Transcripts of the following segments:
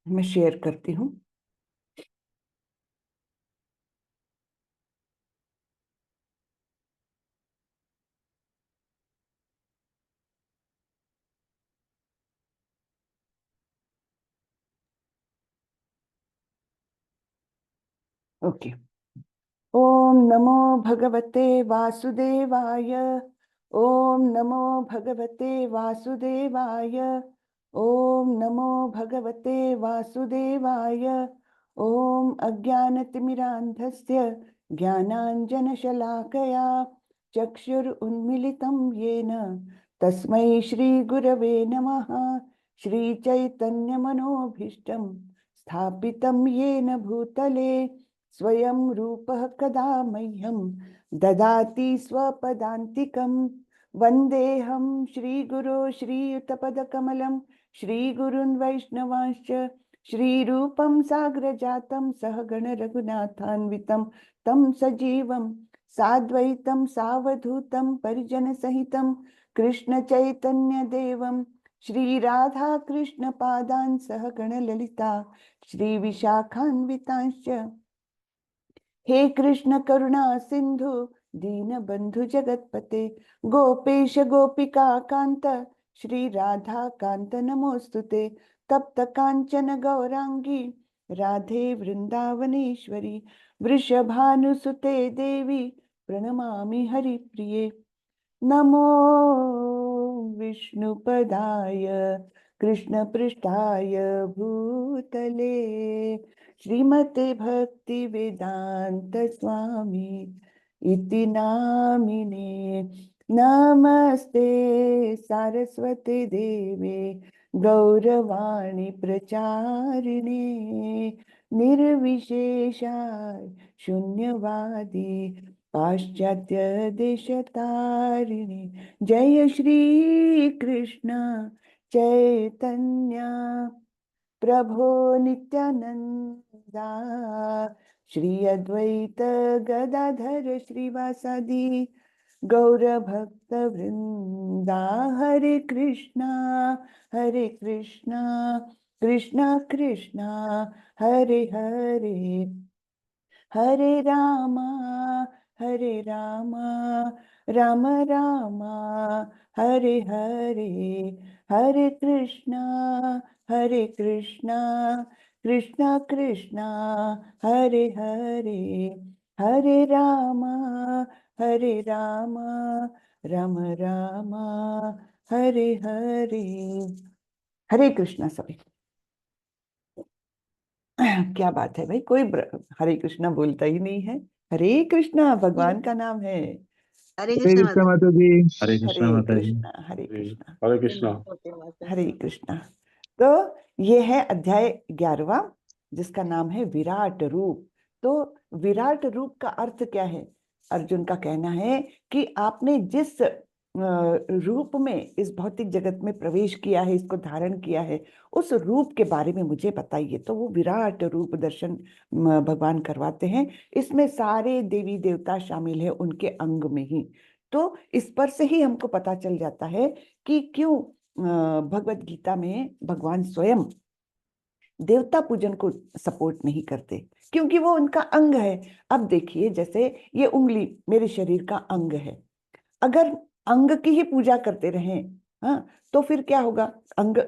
मैं शेयर करती हूँ। ओके। ओम नमो भगवते वासुदेवाय। ओम नमो भगवते वासुदेवाय। ओम नमो भगवते वासुदेवाय। ओम अज्ञानतिमिरान्धस्य ज्ञानाञ्जनशलाकया चक्षुरुन्मीलितं येन तस्मै श्रीगुरवे नमः। श्रीचैतन्यमनोभीष्टं स्थापितं येन भूतले स्वयं रूपः कदा मह्यं ददाति स्वपदान्तिकं। वन्देऽहं श्रीगुरो श्रीयुतपदकमलं श्रीगुरुन् वैष्णवांश्च श्रीरूपं साग्रजातं सहगण रघुनाथान्वितं तं सजीवं साद्वैतं सावधूतं परिजनसहितं कृष्णचैतन्यदेवं श्रीराधा कृष्णपादान् सहगण ललिता श्रीविशाखान्वितांश्च। हे कृष्ण करुणा सिंधु दीनबंधु जगतपते गोपेश गोपिका कांत श्री राधा कांत नमोस्तुते। तप्त कांचन गौरांगी राधे वृंदावनेश्वरी वृषभानुसुते देवी प्रणमामि हरिप्रिये। नमो विष्णुपदाय कृष्णपृष्ठाय भूतले श्रीमते भक्ति वेदांत स्वामी इति नामिने। नमस्ते सारस्वते देवे गौरवाणी प्रचारिणे निर्विशेषाय शून्यवादी पाश्चात्य देशतारिणी। जय श्री कृष्ण चैतन्य प्रभो नित्यानंदा श्री अद्वैत गदाधर श्रीवासादि गौर भक्त वृंदा। हरे कृष्णा कृष्णा कृष्णा हरे हरे हरे रामा राम रामा हरे हरे हरे कृष्णा कृष्णा कृष्णा हरे हरे हरे रामा राम रामा हरे हरे। हरे कृष्णा सभी। क्या बात है भाई, कोई हरे कृष्णा बोलता ही नहीं है। हरे कृष्णा भगवान का नाम है। हरे हरे कृष्णा कृष्णा माता माता जी। हरे कृष्णा माता जी। हरे कृष्णा हरे कृष्णा। हरे कृष्णा। तो ये है अध्याय 11वां जिसका नाम है विराट रूप। तो विराट रूप का अर्थ क्या है? अर्जुन का कहना है कि आपने जिस रूप में इस भौतिक जगत में प्रवेश किया है, इसको धारण किया है, उस रूप के बारे में मुझे बताइए। तो वो विराट रूप दर्शन भगवान करवाते हैं। इसमें सारे देवी देवता शामिल है उनके अंग में ही। तो इस पर से ही हमको पता चल जाता है कि क्यों भगवत गीता में भगवान स्वयं देवता पूजन को सपोर्ट नहीं करते, क्योंकि वो उनका अंग है। अब देखिए, जैसे ये उंगली मेरे शरीर का अंग है, अगर अंग की ही पूजा करते रहें, हाँ, तो फिर क्या होगा? अंग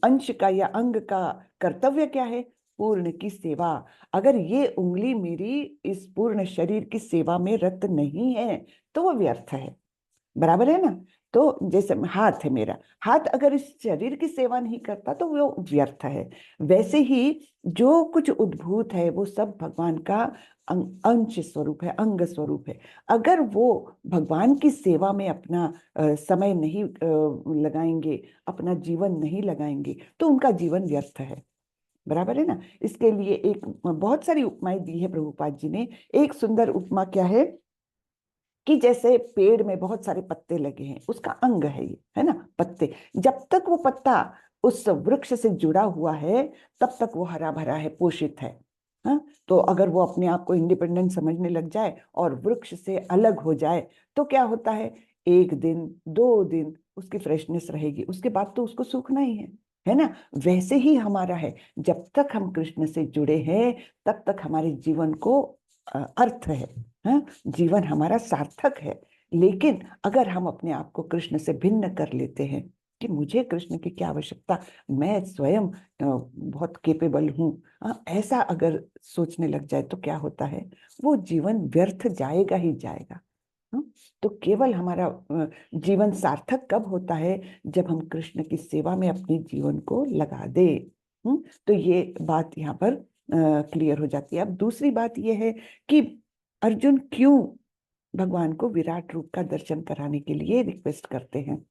अंश का या अंग का कर्तव्य क्या है? पूर्ण की सेवा। अगर ये उंगली मेरी इस पूर्ण शरीर की सेवा में रत नहीं है तो वो व्यर्थ है। बराबर है ना? तो जैसे हाथ है मेरा, हाथ अगर इस शरीर की सेवा नहीं करता तो वो व्यर्थ है। वैसे ही जो कुछ उद्भूत है वो सब भगवान का अंश स्वरूप है, अंग स्वरूप है। अगर वो भगवान की सेवा में अपना समय नहीं लगाएंगे, अपना जीवन नहीं लगाएंगे, तो उनका जीवन व्यर्थ है। बराबर है ना? इसके लिए एक बहुत सारी उपमाएं दी है प्रभुपाद जी ने। एक सुंदर उपमा क्या है कि जैसे पेड़ में बहुत सारे पत्ते लगे हैं, उसका अंग है ये, है ना, पत्ते। जब तक वो पत्ता उस वृक्ष से जुड़ा हुआ है तब तक वो हरा भरा है, पोषित है। हाँ, तो अगर वो अपने आप को इंडिपेंडेंट समझने लग जाए और वृक्ष से अलग हो जाए तो क्या होता है? 1 दिन 2 दिन उसकी फ्रेशनेस रहेगी, उसके बाद तो उसको सूखना ही है। है ना, वैसे ही हमारा है। जब तक हम कृष्ण से जुड़े हैं तब तक हमारे जीवन को अर्थ है, हाँ? जीवन हमारा सार्थक है। लेकिन अगर हम अपने आप को कृष्ण से भिन्न कर लेते हैं कि मुझे कृष्ण की क्या आवश्यकता, मैं स्वयं बहुत केपेबल हूँ, ऐसा अगर सोचने लग जाए तो क्या होता है, वो जीवन व्यर्थ जाएगा ही जाएगा। तो केवल हमारा जीवन सार्थक कब होता है, जब हम कृष्ण की सेवा में अपने जीवन को लगा दे। तो ये बात यहाँ पर क्लियर हो जाती है। अब दूसरी बात ये है कि अर्जुन क्यों भगवान को विराट रूप का दर्शन कराने के लिए रिक्वेस्ट करते हैं।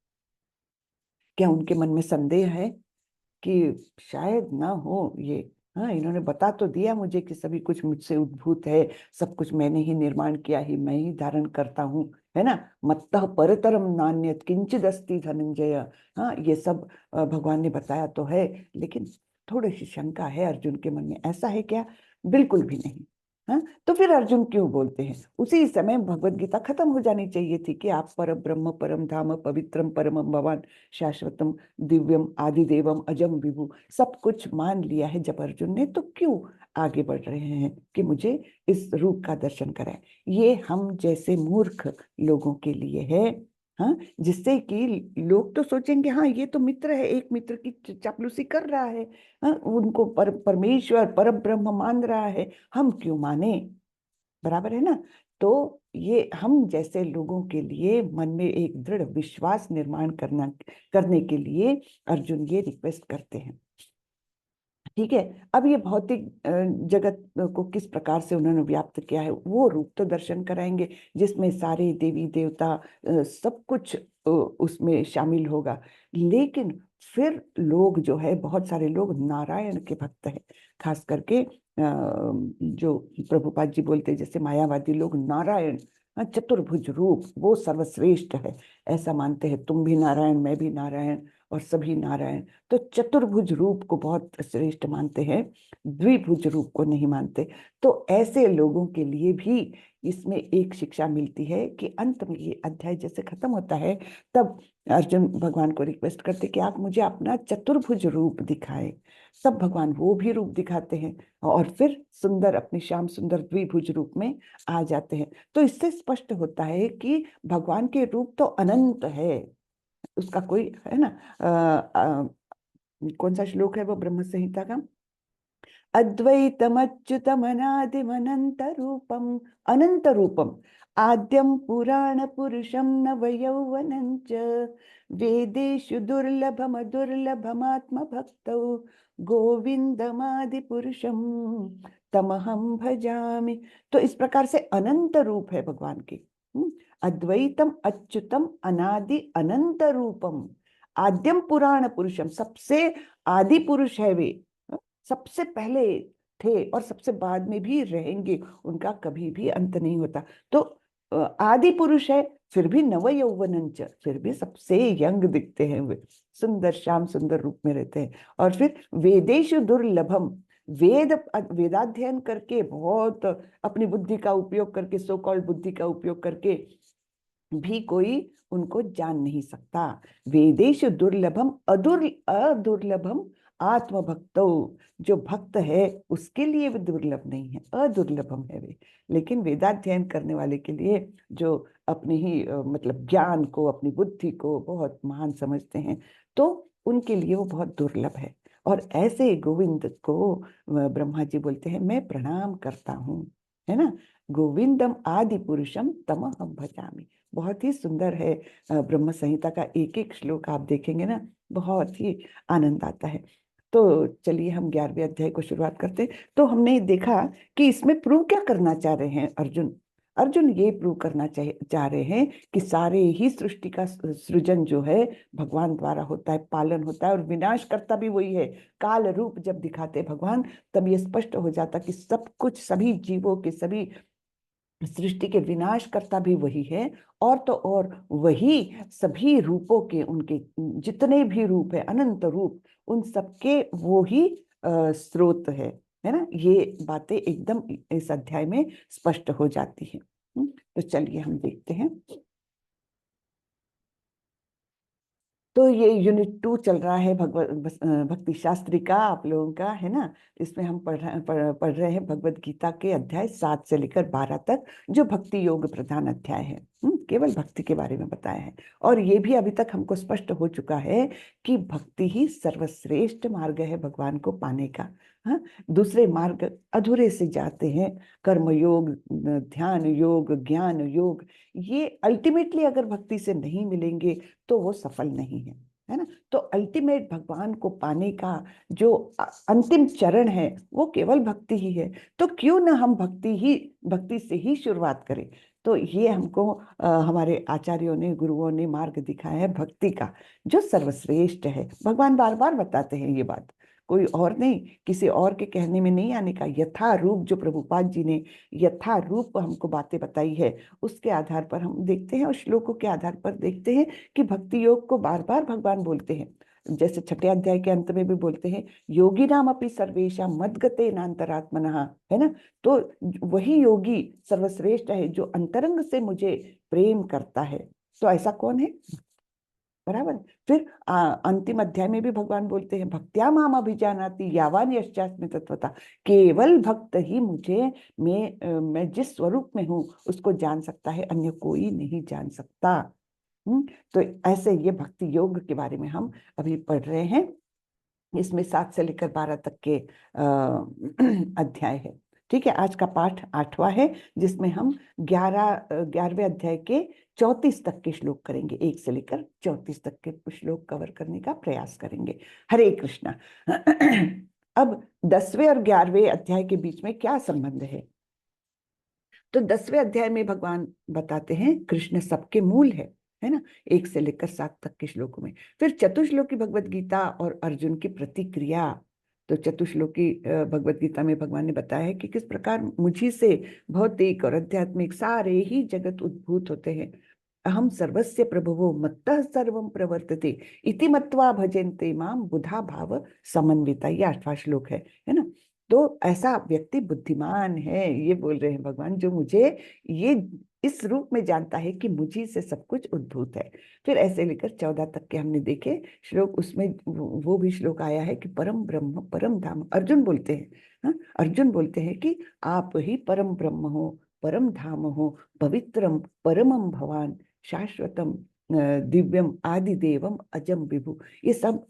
क्या उनके मन में संदेह है कि शायद ना हो ये, हाँ, इन्होंने बता तो दिया मुझे कि सभी कुछ मुझसे उद्भूत है, सब कुछ मैंने ही निर्माण किया, ही मैं ही धारण करता हूँ, है ना, मत्तः परतरम नान्यत् किंचिद अस्ति धनंजय। हाँ, ये सब भगवान ने बताया तो है, लेकिन थोड़ी सी शंका है अर्जुन के मन में। ऐसा है क्या? बिल्कुल भी नहीं। हाँ, तो फिर अर्जुन क्यों बोलते हैं? उसी समय भगवत गीता खत्म हो जानी चाहिए थी कि आप पर ब्रह्म परम धाम पवित्रम परमम भवान शाश्वतम दिव्यम आदिदेवम अजम विभु, सब कुछ मान लिया है जब अर्जुन ने, तो क्यों आगे बढ़ रहे हैं कि मुझे इस रूप का दर्शन कराएं? ये हम जैसे मूर्ख लोगों के लिए है, हाँ, जिससे कि लोग तो सोचेंगे हाँ ये तो मित्र है, एक मित्र की चापलूसी कर रहा है, हाँ, उनको परमेश्वर पर ब्रह्म मान रहा है, हम क्यों माने? बराबर है ना। तो ये हम जैसे लोगों के लिए मन में एक दृढ़ विश्वास निर्माण करने के लिए अर्जुन ये रिक्वेस्ट करते हैं। ठीक है, अब ये भौतिक जगत को किस प्रकार से उन्होंने व्याप्त किया है वो रूप तो दर्शन कराएंगे, जिसमें सारे देवी देवता सब कुछ उसमें शामिल होगा। लेकिन फिर लोग जो है, बहुत सारे लोग नारायण के भक्त हैं, खास करके जो प्रभुपाद जी बोलते हैं, जैसे मायावादी लोग नारायण, चतुर्भुज रूप वो सर्वश्रेष्ठ है, ऐसा मानते हैं। तुम भी नारायण, मैं भी नारायण, और सभी नारायण। तो चतुर्भुज रूप को बहुत श्रेष्ठ मानते हैं, द्विभुज रूप को नहीं मानते। तो ऐसे लोगों के लिए भी इसमें एक शिक्षा मिलती है कि अंत में ये अध्याय जैसे खत्म होता है, तब अर्जुन भगवान को रिक्वेस्ट करते कि आप मुझे अपना चतुर्भुज रूप दिखाएं। तब भगवान वो भी रूप दिखाते हैं और फिर सुंदर, अपने श्याम सुंदर द्विभुज रूप में आ जाते हैं। तो इससे स्पष्ट होता है कि भगवान के रूप तो अनंत है, उसका कोई, है ना, कौन सा श्लोक है वो ब्रह्म संहिता का? अद्वैतमच्युतमनादिमनंत रूपम, अनंत रूपम, आद्यम पुराण पुरुषम नवयौवनं च, वेदेषु दुर्लभम दुर्लभमात्म भक्तौ, गोविंदमादि पुरुषम तमहम भजामि। तो इस प्रकार से अनंत रूप है भगवान की। अद्वैतम अच्युतम अनादि अनंत रूपम, आद्यम पुराण पुरुषम, सबसे आदि पुरुष है वे, सबसे पहले थे और सबसे बाद में भी रहेंगे, उनका कभी भी अंत नहीं होता। तो आदि पुरुष है, फिर भी नव यौवनंच, फिर भी सबसे यंग दिखते हैं वे, सुंदर श्याम सुंदर रूप में रहते हैं। और फिर वेदेषु दुर्लभम, वेदाध्ययन करके, बहुत अपनी बुद्धि का उपयोग करके, सो कॉल्ड बुद्धि का उपयोग करके भी कोई उनको जान नहीं सकता। वेदेषु दुर्लभम अदुर्लभम आत्मभक्तो, जो भक्त है उसके लिए वे दुर्लभ नहीं है, अदुर्लभम है वे। लेकिन वेदाध्ययन करने वाले के लिए, जो अपने ही मतलब ज्ञान को, अपनी बुद्धि को बहुत महान समझते हैं, तो उनके लिए वो बहुत दुर्लभ है। और ऐसे गोविंद को ब्रह्मा जी बोलते हैं मैं प्रणाम करता हूँ, है ना। गोविंदम आदि पुरुषम तमहम भजामि। बहुत ही सुंदर है ब्रह्म संहिता का एक एक श्लोक आप देखेंगे ना, बहुत ही आनंद आता है। तो चलिए हम 11वें अध्याय को शुरुआत करते हैं। तो हमने देखा कि इसमें प्रूव क्या करना चाह रहे हैं अर्जुन। अर्जुन ये प्रूव करना चाह रहे हैं कि सारे ही सृष्टि का सृजन जो है भगवान द्वारा होता है, पालन होता है, और विनाश करता भी वही है। काल रूप जब दिखाते भगवान, तब ये स्पष्ट हो जाता कि सब कुछ, सभी जीवों के, सभी सृष्टि के विनाश करता भी वही है। और तो और वही सभी रूपों के, उनके जितने भी रूप है, अनंत रूप, उन सबके वो ही स्रोत है ना। ये बातें एकदम इस अध्याय में स्पष्ट हो जाती हैं। तो चलिए हम देखते हैं। तो ये यूनिट 2 चल रहा है भक्ति शास्त्री का, आप लोगों का है ना। इसमें हम पढ़ रहे हैं भगवत गीता के अध्याय 7 से लेकर 12 तक, जो भक्ति योग प्रधान अध्याय है। केवल भक्ति के बारे में बताया है। और ये भी अभी तक हमको स्पष्ट हो चुका है कि भक्ति ही सर्वश्रेष्ठ मार्ग है भगवान को पाने का। हाँ, दूसरे मार्ग अधूरे से जाते हैं, कर्म योग, ध्यान योग, ज्ञान योग, ये अल्टीमेटली अगर भक्ति से नहीं मिलेंगे तो वो सफल नहीं है ना। तो अल्टीमेट भगवान को पाने का जो अंतिम चरण है वो केवल भक्ति ही है। तो क्यों ना हम भक्ति से ही शुरुआत करें। तो ये हमको हमारे आचार्यों ने, गुरुओं ने मार्ग दिखाया है भक्ति का, जो सर्वश्रेष्ठ है। भगवान बार बार बताते हैं ये बात, कोई और नहीं, किसी और के कहने में नहीं आने का। यथा रूप जो प्रभुपाद जी ने यथा रूप हमको बातें बताई है, उसके आधार पर हम देखते हैं और श्लोकों के आधार पर देखते हैं कि भक्ति योग को बार बार भगवान बोलते हैं। जैसे 6 अध्याय के अंत में भी बोलते हैं, योगी नाम अपनी सर्वेशा मद्गते नान्तरात्मनः, है ना। तो वही योगी सर्वश्रेष्ठ है जो अंतरंग से मुझे प्रेम करता है। तो ऐसा कौन है, बराबर। फिर अंतिम अध्याय में भी भगवान बोलते हैं, भक्त्या माम अभिजानाति यावान यश्चास्मि तत्वता, केवल भक्त ही मुझे, मैं जिस स्वरूप में हूँ उसको जान सकता है, अन्य कोई नहीं जान सकता। तो ऐसे ये भक्ति योग के बारे में हम अभी पढ़ रहे हैं। इसमें 7 से लेकर 12 तक के अध्याय है। ठीक है, आज का पाठ 8वां है, जिसमें हम 11वें अध्याय के 34 तक के श्लोक करेंगे। 1 से लेकर 34 तक के श्लोक कवर करने का प्रयास करेंगे। हरे कृष्णा। अब 10वें और 11वें अध्याय के बीच में क्या संबंध है। तो 10वें अध्याय में भगवान बताते हैं कृष्ण सबके मूल है ना, 1 से लेकर 7 तक के श्लोकों में। फिर चतुश्लोकी भगवत गीता और अर्जुन की प्रतिक्रिया। तो चतुश्लोकी भगवत गीता में भगवान ने बताया है कि किस प्रकार मुझी से भौतिक और आध्यात्मिक सारे ही जगत उद्भूत होते हैं। अहम सर्वस्य प्रभुवो मत्तः सर्वं प्रवर्तते इति मत्वा भजन्ते माम बुधा भाव समन्विता, ये 8वां श्लोक है ना। तो ऐसा व्यक्ति बुद्धिमान है, ये बोल रहे हैं भगवान, जो मुझे ये इस रूप में जानता है कि मुझी से सब कुछ उद्भूत है। फिर ऐसे लेकर 14 तक के हमने देखे श्लोक, उसमें वो भी श्लोक आया है कि परम ब्रह्म परम धाम, अर्जुन बोलते हैं। हाँ, अर्जुन बोलते हैं कि आप ही परम ब्रह्म हो, परम धाम हो, पवित्रम परमम भवान, शाश्वतम दिव्यम आदिदेवम अजम विभु, ये सब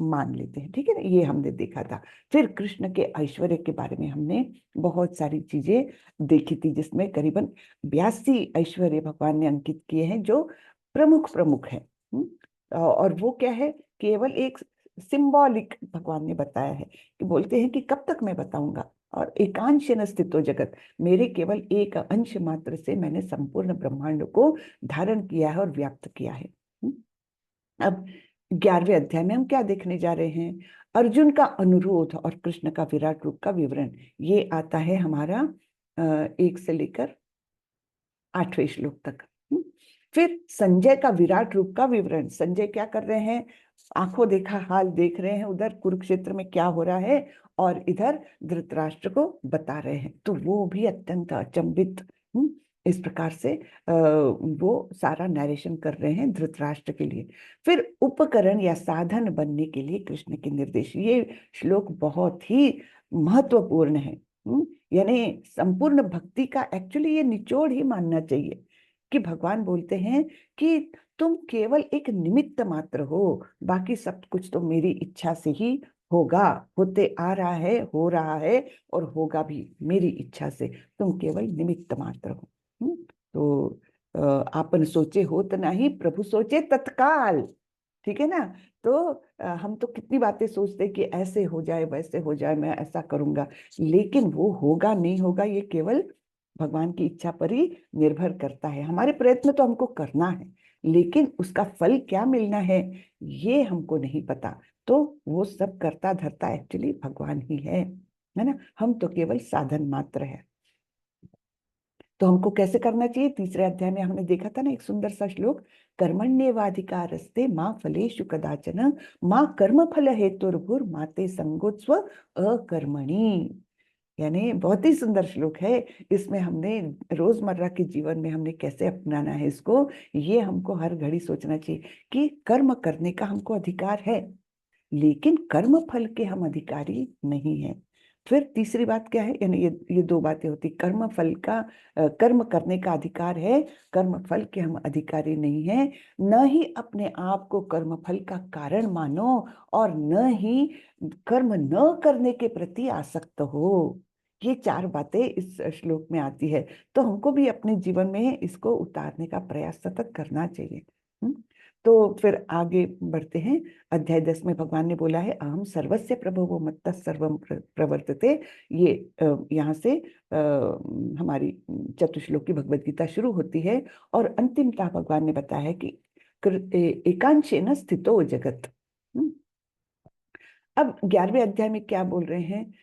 मान लेते हैं। ठीक है ना, ये हमने देखा था। फिर कृष्ण के ऐश्वर्य के बारे में हमने बहुत सारी चीजें देखी थी, जिसमें करीबन 82 ऐश्वर्य भगवान ने अंकित किए हैं, जो प्रमुख प्रमुख है। और वो क्या है, केवल एक सिंबॉलिक भगवान ने बताया है, कि बोलते हैं कि कब तक मैं बताऊंगा, और एकांशेन स्थितो जगत, मेरे केवल एक अंश मात्र से मैंने संपूर्ण ब्रह्मांड को धारण किया है और व्याप्त किया है। अब 11वें अध्याय में हम क्या देखने जा रहे हैं, अर्जुन का अनुरोध और कृष्ण का विराट रूप का विवरण। ये आता है हमारा 1 से लेकर 8वें श्लोक तक। फिर संजय का विराट रूप का विवरण। संजय क्या कर रहे हैं, आंखों देखा हाल देख रहे हैं, उधर कुरुक्षेत्र में क्या हो रहा है, और इधर धृतराष्ट्र को बता रहे हैं। तो वो भी अत्यंत अचंभित, इस प्रकार से वो सारा नरेशन कर रहे हैं धृतराष्ट्र के लिए। फिर उपकरण या साधन बनने के लिए कृष्ण के निर्देश। ये श्लोक बहुत ही महत्वपूर्ण है। यानी संपूर्ण भक्ति का एक्चुअली ये निचोड़ ही मानना चाहिए, कि भगवान बोलते हैं कि तुम केवल एक निमित्त मात्र हो, बाकी सब कुछ तो मेरी इच्छा से ही होगा, होते आ रहा है, हो रहा है, और होगा भी मेरी इच्छा से। तुम केवल निमित्त मात्र हो। तो आपन सोचे होत नहीं, प्रभु सोचे तत्काल। ठीक है ना। तो हम तो कितनी बातें सोचते कि ऐसे हो जाए, वैसे हो जाए, मैं ऐसा करूंगा, लेकिन वो होगा नहीं होगा, ये केवल भगवान की इच्छा पर ही निर्भर करता है। हमारे प्रयत्न तो हमको करना है, लेकिन उसका फल क्या मिलना है ये हमको नहीं पता। तो वो सब करता धरता एक्चुअली भगवान ही है ना। हम तो केवल साधन मात्र है। तो हमको कैसे करना चाहिए, 3रे अध्याय में हमने देखा था ना एक सुंदर सा श्लोक, कर्मण्येवाधिकारस्ते मां फलेषु कदाचन मां कर्म फल हेतुर्भुर माते संगोत्स्व अकर्मणि। यानी बहुत ही सुंदर श्लोक है। इसमें हमने रोजमर्रा के जीवन में हमने कैसे अपनाना है इसको, ये हमको हर घड़ी सोचना चाहिए कि कर्म करने का हमको अधिकार है, लेकिन कर्म फल के हम अधिकारी नहीं हैं। फिर तीसरी बात क्या है, यानी ये दो बातें होती, कर्म फल का कर्म करने का अधिकार है, कर्म फल के हम अधिकारी नहीं हैं। न ही अपने आप को कर्म फल का कारण मानो और न ही कर्म न करने के प्रति आसक्त हो। ये चार बातें इस श्लोक में आती है, तो हमको भी अपने जीवन में इसको उतारने का प्रयास सतत करना चाहिए। तो फिर आगे बढ़ते हैं। अध्याय 10 में भगवान ने बोला है, अहम सर्वस्य प्रभवो मत्तः सर्वम प्रवर्तते। ये यहाँ से हमारी चतुश्लोकी भगवद गीता शुरू होती है और अंतिमतः भगवान ने बताया है कि एकांशेन स्थितो जगत। अब 11वें अध्याय में क्या बोल रहे हैं,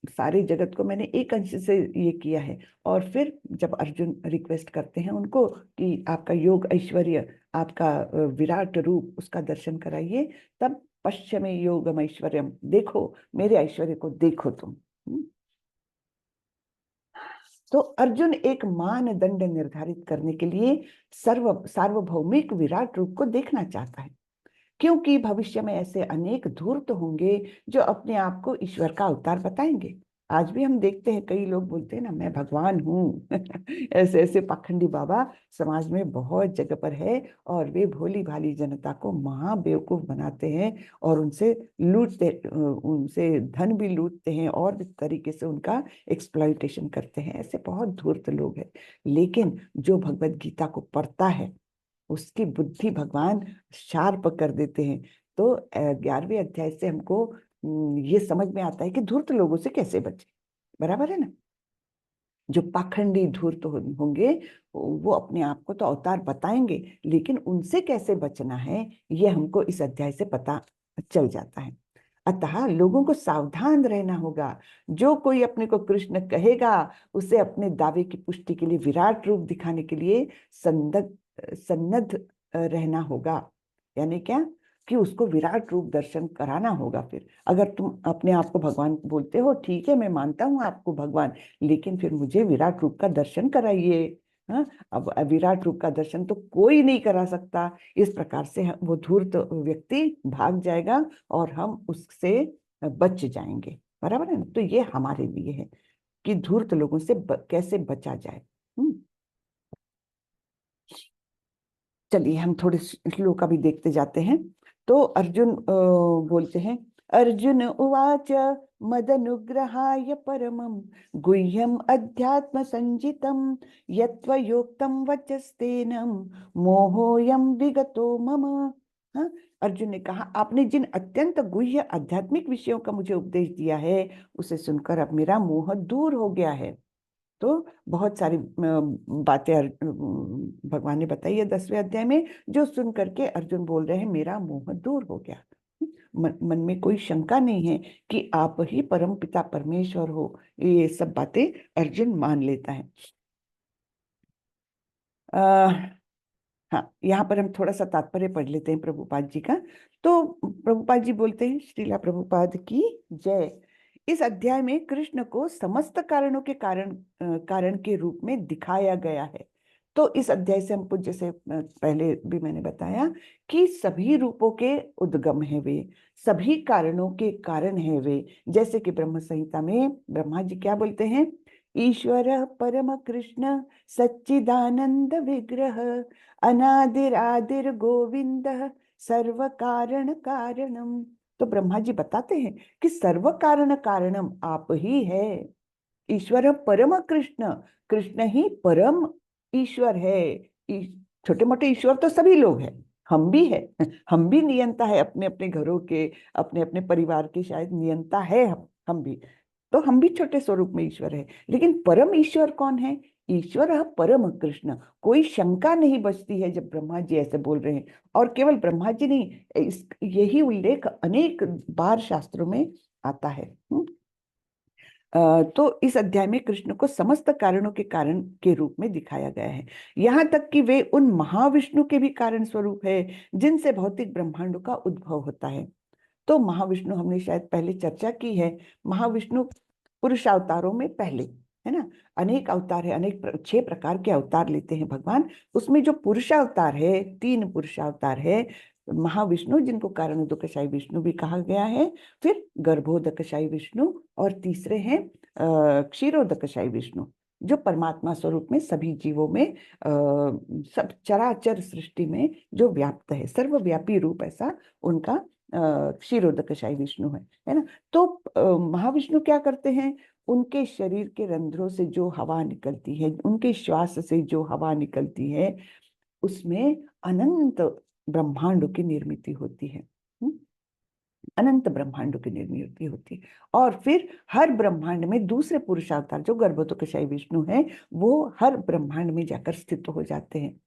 सारे जगत को मैंने एक अंश से ये किया है। और फिर जब अर्जुन रिक्वेस्ट करते हैं उनको कि आपका योग ऐश्वर्य, आपका विराट रूप, उसका दर्शन कराइए, तब पश्चिमे योगम ऐश्वर्यम, देखो मेरे ऐश्वर्य को देखो तुम। तो अर्जुन एक मानदंड निर्धारित करने के लिए सार्वभौमिक विराट रूप को देखना चाहता है, क्योंकि भविष्य में ऐसे अनेक धूर्त होंगे जो अपने आप को ईश्वर का अवतार बताएंगे। आज भी हम देखते हैं कई लोग बोलते हैं ना, मैं भगवान हूँ। ऐसे ऐसे पाखंडी बाबा समाज में बहुत जगह पर है, और वे भोली भाली जनता को महा बेवकूफ बनाते हैं और उनसे धन भी लूटते हैं और भी तरीके से उनका एक्सप्लॉइटेशन करते हैं। ऐसे बहुत धूर्त लोग हैं, लेकिन जो भगवत गीता को पढ़ता है उसकी बुद्धि भगवान शार्प कर देते हैं। तो 11वें अध्याय से हमको ये समझ में आता है कि धूर्त लोगों से कैसे बचे। बराबर है ना। जो पाखंडी धूर्त होंगे वो अपने आप को तो अवतार बताएंगे, लेकिन उनसे कैसे बचना है ये हमको इस अध्याय से पता चल जाता है। अतः लोगों को सावधान रहना होगा। जो कोई अपने को कृष्ण कहेगा उसे अपने दावे की पुष्टि के लिए विराट रूप दिखाने के लिए सन्नद्ध रहना होगा। यानी क्या कि उसको विराट रूप दर्शन कराना होगा। फिर अगर तुम अपने आप को भगवान बोलते हो, ठीक है मैं मानता हूँ आपको भगवान, लेकिन फिर मुझे विराट रूप का दर्शन कराइए। हाँ, अब विराट रूप का दर्शन तो कोई नहीं करा सकता। इस प्रकार से वो धूर्त व्यक्ति भाग जाएगा और हम उससे बच जाएंगे। बराबर है ना। तो ये हमारे लिए है कि धूर्त लोगों से कैसे बचा जाए। चलिए हम थोड़े श्लोक अभी देखते जाते हैं। तो अर्जुन बोलते हैं, अर्जुन उवाच मदनुग्रहाय परमं गुह्यम अध्यात्म संजितम यत्त्वयोक्तं वचस्तेन मोहोयम विगतो मम। हाँ, अर्जुन ने कहा, आपने जिन अत्यंत गुह्य आध्यात्मिक विषयों का मुझे उपदेश दिया है उसे सुनकर अब मेरा मोह दूर हो गया है। तो बहुत सारी बातें भगवान ने बताई है 10वें अध्याय में, जो सुन करके अर्जुन बोल रहे हैं मेरा मोह दूर हो गया। मन में कोई शंका नहीं है कि आप ही परम पिता परमेश्वर हो। ये सब बातें अर्जुन मान लेता है। हाँ, यहाँ पर हम थोड़ा सा तात्पर्य पढ़ लेते हैं प्रभुपाद जी का। तो प्रभुपाद जी बोलते हैं, श्रीला प्रभुपाद की जय। इस अध्याय में कृष्ण को समस्त कारणों के कारण के रूप में दिखाया गया है। तो इस अध्याय से हमको, जैसे पहले भी मैंने बताया कि सभी रूपों के उद्गम है वे, सभी कारणों के कारण है वे। जैसे कि ब्रह्म संहिता में ब्रह्मा जी क्या बोलते हैं, ईश्वर परम कृष्ण सच्चिदानंद विग्रह अनादिरादिर गोविंद सर्व कारण कारणम। तो ब्रह्मा जी बताते हैं कि सर्व कारण कारणम आप ही है। ईश्वर परम कृष्ण, कृष्ण ही परम ईश्वर है। छोटे मोटे ईश्वर तो सभी लोग हैं, हम भी है। हम भी नियंता है अपने अपने घरों के, अपने अपने परिवार के, शायद नियंता है हम भी। तो हम भी छोटे स्वरूप में ईश्वर है, लेकिन परम ईश्वर कौन है? ईश्वर परम कृष्ण। कोई शंका नहीं बचती है जब ब्रह्मा जी ऐसे बोल रहे हैं। और केवल ब्रह्मा जी नहीं, यही उल्लेख अनेक बार शास्त्रों में आता है। तो इस अध्याय में कृष्ण को समस्त कारणों के कारण के रूप में दिखाया गया है, यहाँ तक कि वे उन महाविष्णु के भी कारण स्वरूप है जिनसे भौतिक ब्रह्मांडों का उद्भव होता है। तो महाविष्णु हमने शायद पहले चर्चा की है। महाविष्णु पुरुषावतारों में पहले, है ना। अनेक अवतार है, 6 प्रकार के अवतार लेते हैं भगवान। उसमें जो पुरुषावतार है, 3 पुरुषावतार है। महाविष्णु, जिनको कारणोदकशायी विष्णु भी कहा गया है, फिर गर्भोदकशायी विष्णु, और तीसरे हैं क्षीरोदकशायी विष्णु, जो परमात्मा स्वरूप में सभी जीवों में सब चराचर सृष्टि में जो व्याप्त है, सर्वव्यापी रूप ऐसा उनका क्षीरोदकशायी विष्णु है ना। तो महाविष्णु क्या करते हैं, उनके शरीर के रंध्रों से जो हवा निकलती है, उनके श्वास से जो हवा निकलती है, उसमें अनंत ब्रह्मांडों की निर्मित होती है। अनंत ब्रह्मांडों की निर्मित होती है। और फिर हर ब्रह्मांड में दूसरे पुरुषावतार जो गर्भोदकशायी विष्णु है, वो हर ब्रह्मांड में जाकर स्थित हो जाते हैं,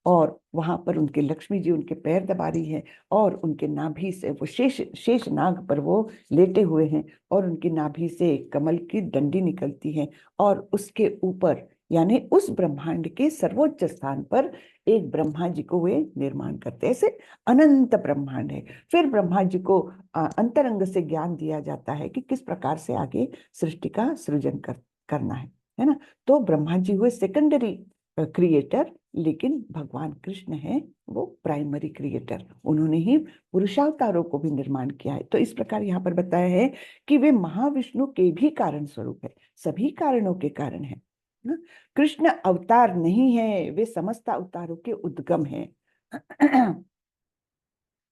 और वहां पर उनके लक्ष्मी जी उनके पैर दबा रही है, और उनके नाभि से वो शेष नाग पर वो लेटे हुए हैं, और उनकी नाभि से कमल की डंडी निकलती है, और उसके ऊपर यानी उस ब्रह्मांड के सर्वोच्च स्थान पर एक ब्रह्मा जी को वे निर्माण करते हैं। ऐसे अनंत ब्रह्मांड है। फिर ब्रह्मा जी को अंतरंग से ज्ञान दिया जाता है कि किस प्रकार से आगे सृष्टि का सृजन करना है ना। तो ब्रह्मा जी हुए सेकेंडरी क्रिएटर, लेकिन भगवान कृष्ण है वो प्राइमरी क्रिएटर। उन्होंने ही पुरुषावतारों को भी निर्माण किया है। तो इस प्रकार यहाँ पर बताया है कि वे महाविष्णु के भी कारण स्वरूप है, सभी कारणों के कारण है ना? कृष्ण अवतार नहीं है, वे समस्त अवतारों के उद्गम है।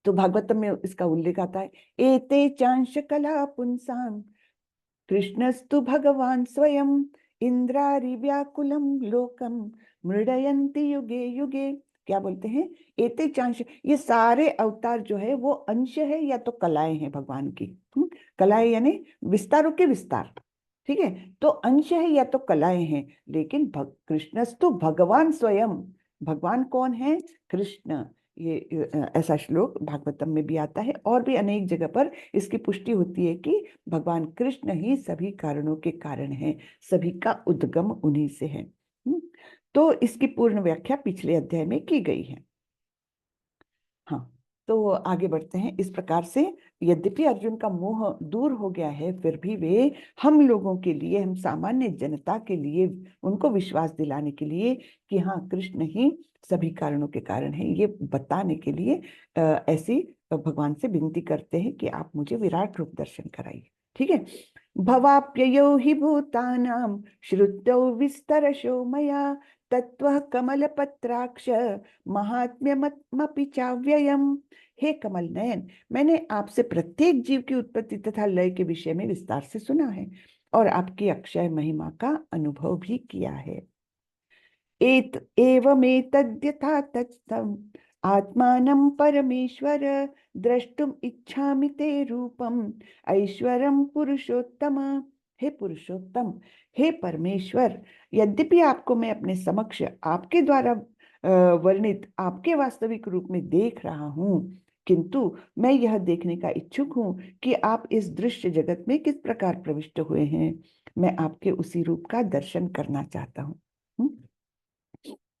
तो भागवतम में इसका उल्लेख आता है, एते चांश कला पुंसाम कृष्णस्तु भगवान स्वयं इंद्रारि व्याकुलम लोकम मृडयन्ति युगे युगे। क्या बोलते हैं, एते चांश, ये सारे अवतार जो है वो अंश है या तो कलाएं हैं भगवान की। कलाएं यानी विस्तारों के विस्तार, ठीक है। तो अंश है या तो कलाएं हैं, लेकिन कृष्णस्तु भगवान स्वयं, भगवान कौन है, कृष्ण। ये ऐसा श्लोक भागवतम में भी आता है, और भी अनेक जगह पर इसकी पुष्टि होती है कि भगवान कृष्ण ही सभी कारणों के कारण हैं, सभी का उद्गम उन्हीं से है। तो इसकी पूर्ण व्याख्या पिछले अध्याय में की गई है। हाँ, तो आगे बढ़ते हैं। इस प्रकार से यद्यपि अर्जुन का मोह दूर हो गया है, फिर भी वे हम लोगों के लिए, हम सामान्य जनता के लिए, उनको विश्वास दिलाने के लिए कि हाँ कृष्ण ही सभी कारणों के कारण है, ये बताने के लिए ऐसी भगवान से विनती करते हैं कि आप मुझे विराट रूप दर्शन कराइए। ठीक है। भवाप्ययो हि भूतानां श्रुतौ विस्तरशो मया तत्त्वः कमलपत्राक्ष महात्म्यमपि चाव्ययम्। हे कमल नयन, मैंने आपसे प्रत्येक जीव की उत्पत्ति तथा लय के विषय में विस्तार से सुना है, और आपकी अक्षय महिमा का अनुभव भी किया है। एवमेतद्यथा तत्थम् आत्मानं परमेश्वर द्रष्टुम इच्छामि ते रूपम ऐश्वरम पुरुषोत्तम। हे पुरुषोत्तम, हे परमेश्वर, यद्यपि आपको मैं अपने समक्ष आपके द्वारा वर्णित आपके वास्तविक रूप में देख रहा हूँ, किंतु मैं यह देखने का इच्छुक हूँ कि आप इस दृश्य जगत में किस प्रकार प्रविष्ट हुए हैं। मैं आपके उसी रूप का दर्शन करना चाहता हूँ।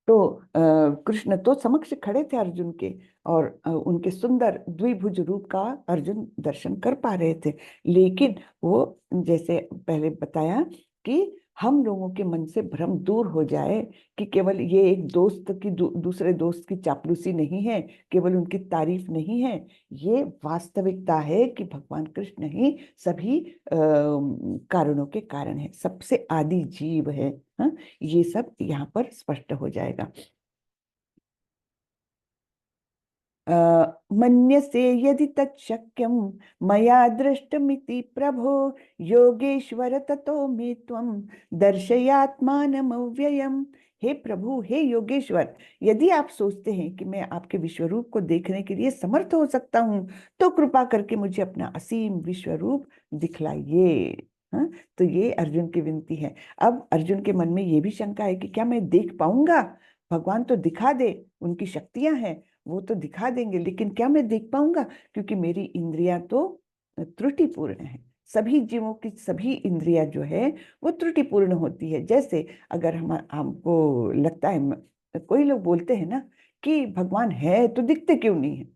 तो कृष्ण तो समक्ष खड़े थे अर्जुन के, और उनके सुंदर द्विभुज रूप का अर्जुन दर्शन कर पा रहे थे। लेकिन वो, जैसे पहले बताया, कि हम लोगों के मन से भ्रम दूर हो जाए कि केवल ये एक दोस्त की दूसरे दोस्त की चापलूसी नहीं है, केवल उनकी तारीफ नहीं है, ये वास्तविकता है कि भगवान कृष्ण ही सभी कारणों के कारण है, सबसे आदि जीव है। हाँ, ये सब यहाँ पर स्पष्ट हो जाएगा। मन्यसे यदि तच्छक्यं मया दृष्टमिति प्रभो योगेश्वर ततो मे त्वं दर्शयात्मानमव्ययम्। हे प्रभु, हे योगेश्वर, यदि आप सोचते हैं कि मैं आपके विश्वरूप को देखने के लिए समर्थ हो सकता हूँ, तो कृपा करके मुझे अपना असीम विश्वरूप दिखलाइए। हाँ, तो ये अर्जुन की विनती है। अब अर्जुन के मन में ये भी शंका है कि क्या मैं देख पाऊंगा, भगवान तो दिखा दे, उनकी शक्तियां हैं, वो तो दिखा देंगे, लेकिन क्या मैं देख पाऊंगा, क्योंकि मेरी इंद्रियां तो त्रुटिपूर्ण है। सभी जीवों की सभी इंद्रियां जो है वो त्रुटिपूर्ण होती है। जैसे अगर हमको लगता है, कोई लोग बोलते हैं ना कि भगवान है तो दिखते क्यों नहीं है।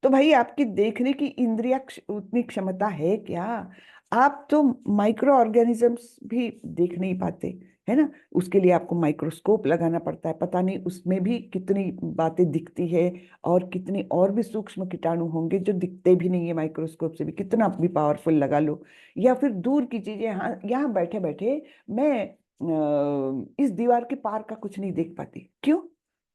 तो भाई आपकी देखने की इंद्रिया उतनी क्षमता है क्या? आप तो माइक्रो ऑर्गेनिजम्स भी देख नहीं पाते, है ना? उसके लिए आपको माइक्रोस्कोप लगाना पड़ता है, पता नहीं उसमें भी कितनी बातें दिखती है, और कितनी और भी सूक्ष्म कीटाणु होंगे जो दिखते भी नहीं है माइक्रोस्कोप से भी, कितना भी पावरफुल लगा लो। या फिर दूर की चीजें, यहाँ यहाँ बैठे बैठे मैं इस दीवार के पार का कुछ नहीं देख पाती। क्यों?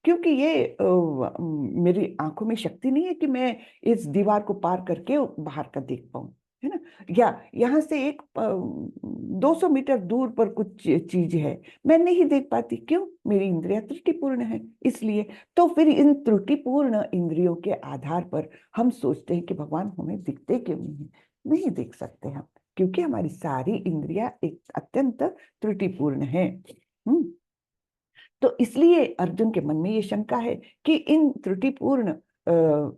क्योंकि ये मेरी आंखों में शक्ति नहीं है कि मैं इस दीवार को पार करके बाहर का देख पाऊं, है ना? या यहाँ से एक 200 मीटर दूर पर कुछ चीज है, मैं नहीं देख पाती। क्यों? मेरी इंद्रियां त्रुटिपूर्ण है, इसलिए। तो फिर इन त्रुटिपूर्ण इंद्रियों के आधार पर हम सोचते हैं कि भगवान हमें दिखते क्यों नहीं है? नहीं देख सकते हम, क्योंकि हमारी सारी इंद्रियां एक अत्यंत त्रुटिपूर्ण है। हम्म। तो इसलिए अर्जुन के मन में ये शंका है कि इन त्रुटिपूर्ण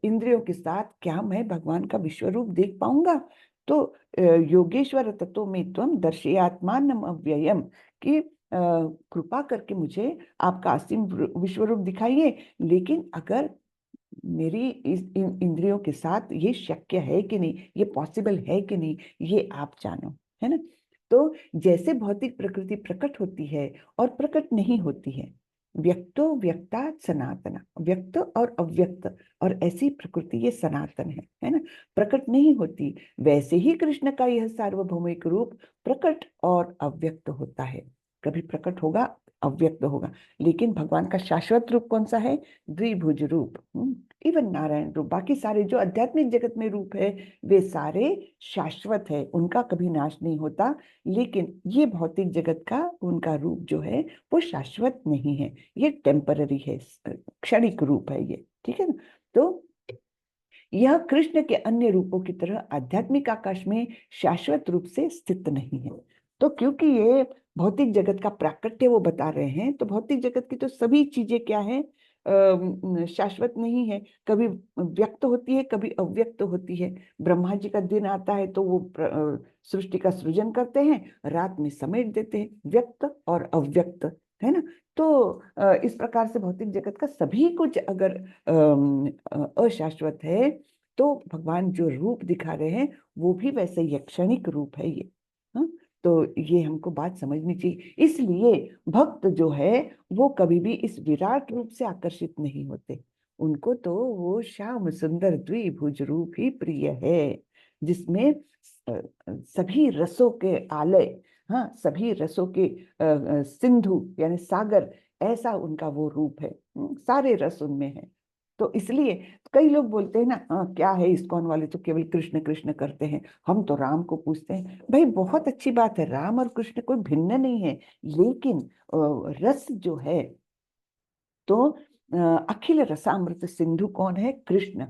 इंद्रियों के साथ क्या मैं भगवान का विश्व रूप देख पाऊंगा? तो योगेश्वर तत्व में त्वम दर्शयात्मानम अव्ययम, कि कृपा करके मुझे आपका असीम विश्व रूप दिखाइए। लेकिन अगर मेरी इस इन इंद्रियों के साथ ये शक्य है कि नहीं, ये पॉसिबल है कि नहीं, ये आप जानो, है ना? तो जैसे भौतिक प्रकृति प्रकट होती है और प्रकट नहीं होती है, व्यक्तो व्यक्ता सनातना, व्यक्त और अव्यक्त, और ऐसी प्रकृति ये सनातन है ना? प्रकट नहीं होती। वैसे ही कृष्ण का यह सार्वभौमिक रूप प्रकट और अव्यक्त होता है। कभी प्रकट होगा, अव्यक्त होगा। लेकिन भगवान का शाश्वत रूप कौन सा है? द्विभुज रूप। इवन नारायण रूप, बाकी सारे जो आध्यात्मिक जगत में रूप है, वे सारे शाश्वत है, उनका कभी नाश नहीं होता। लेकिन ये भौतिक जगत का उनका रूप जो है वो शाश्वत नहीं है, ये टेम्पररी है, क्षणिक रूप है ये, ठीक है ना? तो यह कृष्ण के अन्य रूपों की तरह आध्यात्मिक आकाश में शाश्वत रूप से स्थित नहीं है। तो क्योंकि ये भौतिक जगत का प्राकट्य वो बता रहे हैं, तो भौतिक जगत की तो सभी चीजें क्या है? शाश्वत नहीं है। कभी व्यक्त होती है, कभी अव्यक्त होती है। ब्रह्मा जी का दिन आता है तो वो सृष्टि का सृजन करते हैं, रात में समेट देते हैं, व्यक्त और अव्यक्त, है ना? तो इस प्रकार से भौतिक जगत का सभी कुछ अगर अशाश्वत है, तो भगवान जो रूप दिखा रहे हैं वो भी वैसे ही क्षणिक रूप है ये। हाँ? तो ये हमको बात समझनी चाहिए। इसलिए भक्त जो है वो कभी भी इस विराट रूप से आकर्षित नहीं होते। उनको तो वो श्याम सुंदर द्विभुज रूप ही प्रिय है, जिसमें सभी रसों के आलय, हाँ, सभी रसों के सिंधु यानी सागर, ऐसा उनका वो रूप है। सारे रस उनमें है। तो इसलिए कई लोग बोलते हैं ना, हाँ क्या है, इस्कॉन वाले तो केवल कृष्ण कृष्ण करते हैं, हम तो राम को पूछते हैं। भाई बहुत अच्छी बात है, राम और कृष्ण कोई भिन्न नहीं है। लेकिन रस जो है, तो अखिल रसामृत सिंधु कौन है? कृष्ण।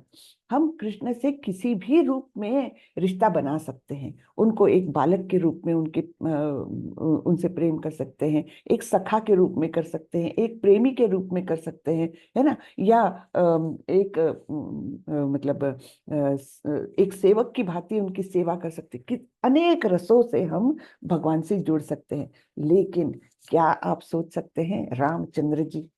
हम कृष्ण से किसी भी रूप में रिश्ता बना सकते हैं। उनको एक बालक के रूप में उनसे प्रेम कर सकते हैं, एक सखा के रूप में कर सकते हैं, एक प्रेमी के रूप में कर सकते हैं, है ना? या एक मतलब एक सेवक की भांति उनकी सेवा कर सकते हैं। कि अनेक रसों से हम भगवान से जुड़ सकते हैं। लेकिन क्या आप सोच सकते हैं रामचंद्र जी,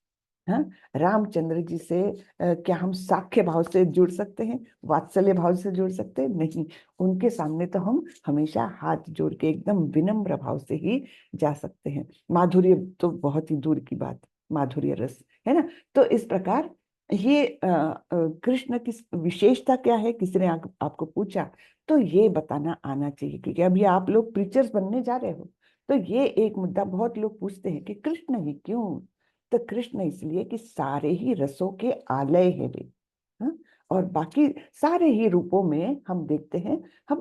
हाँ, रामचंद्र जी से क्या हम साख्य भाव से जुड़ सकते हैं, वात्सल्य भाव से जुड़ सकते हैं? नहीं। उनके सामने तो हम हमेशा हाथ जोड़ के एकदम विनम्र भाव से ही जा सकते हैं। माधुर्य तो बहुत ही दूर की बात, माधुर्य रस, है ना? तो इस प्रकार ये कृष्ण की विशेषता क्या है, किसी ने आपको पूछा तो ये बताना आना चाहिए। क्योंकि अभी आप लोग प्रीचर्स बनने जा रहे हो, तो ये एक मुद्दा बहुत लोग पूछते हैं कि कृष्ण ही क्यों? तो कृष्ण इसलिए कि सारे ही रसों के आलय है वे। हाँ? और बाकी सारे ही रूपों में हम देखते हैं, हम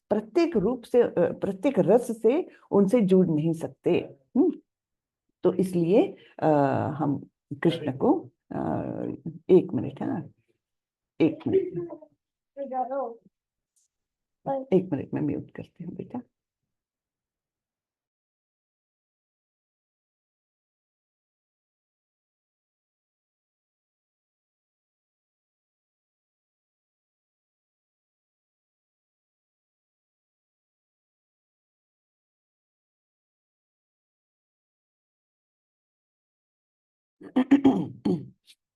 प्रत्येक रूप से प्रत्येक रस से उनसे जुड़ नहीं सकते। हम्म। तो इसलिए हम कृष्ण को एक मिनट, हाँ, एक मिनट, एक मिनट में म्यूट करती हूँ बेटा।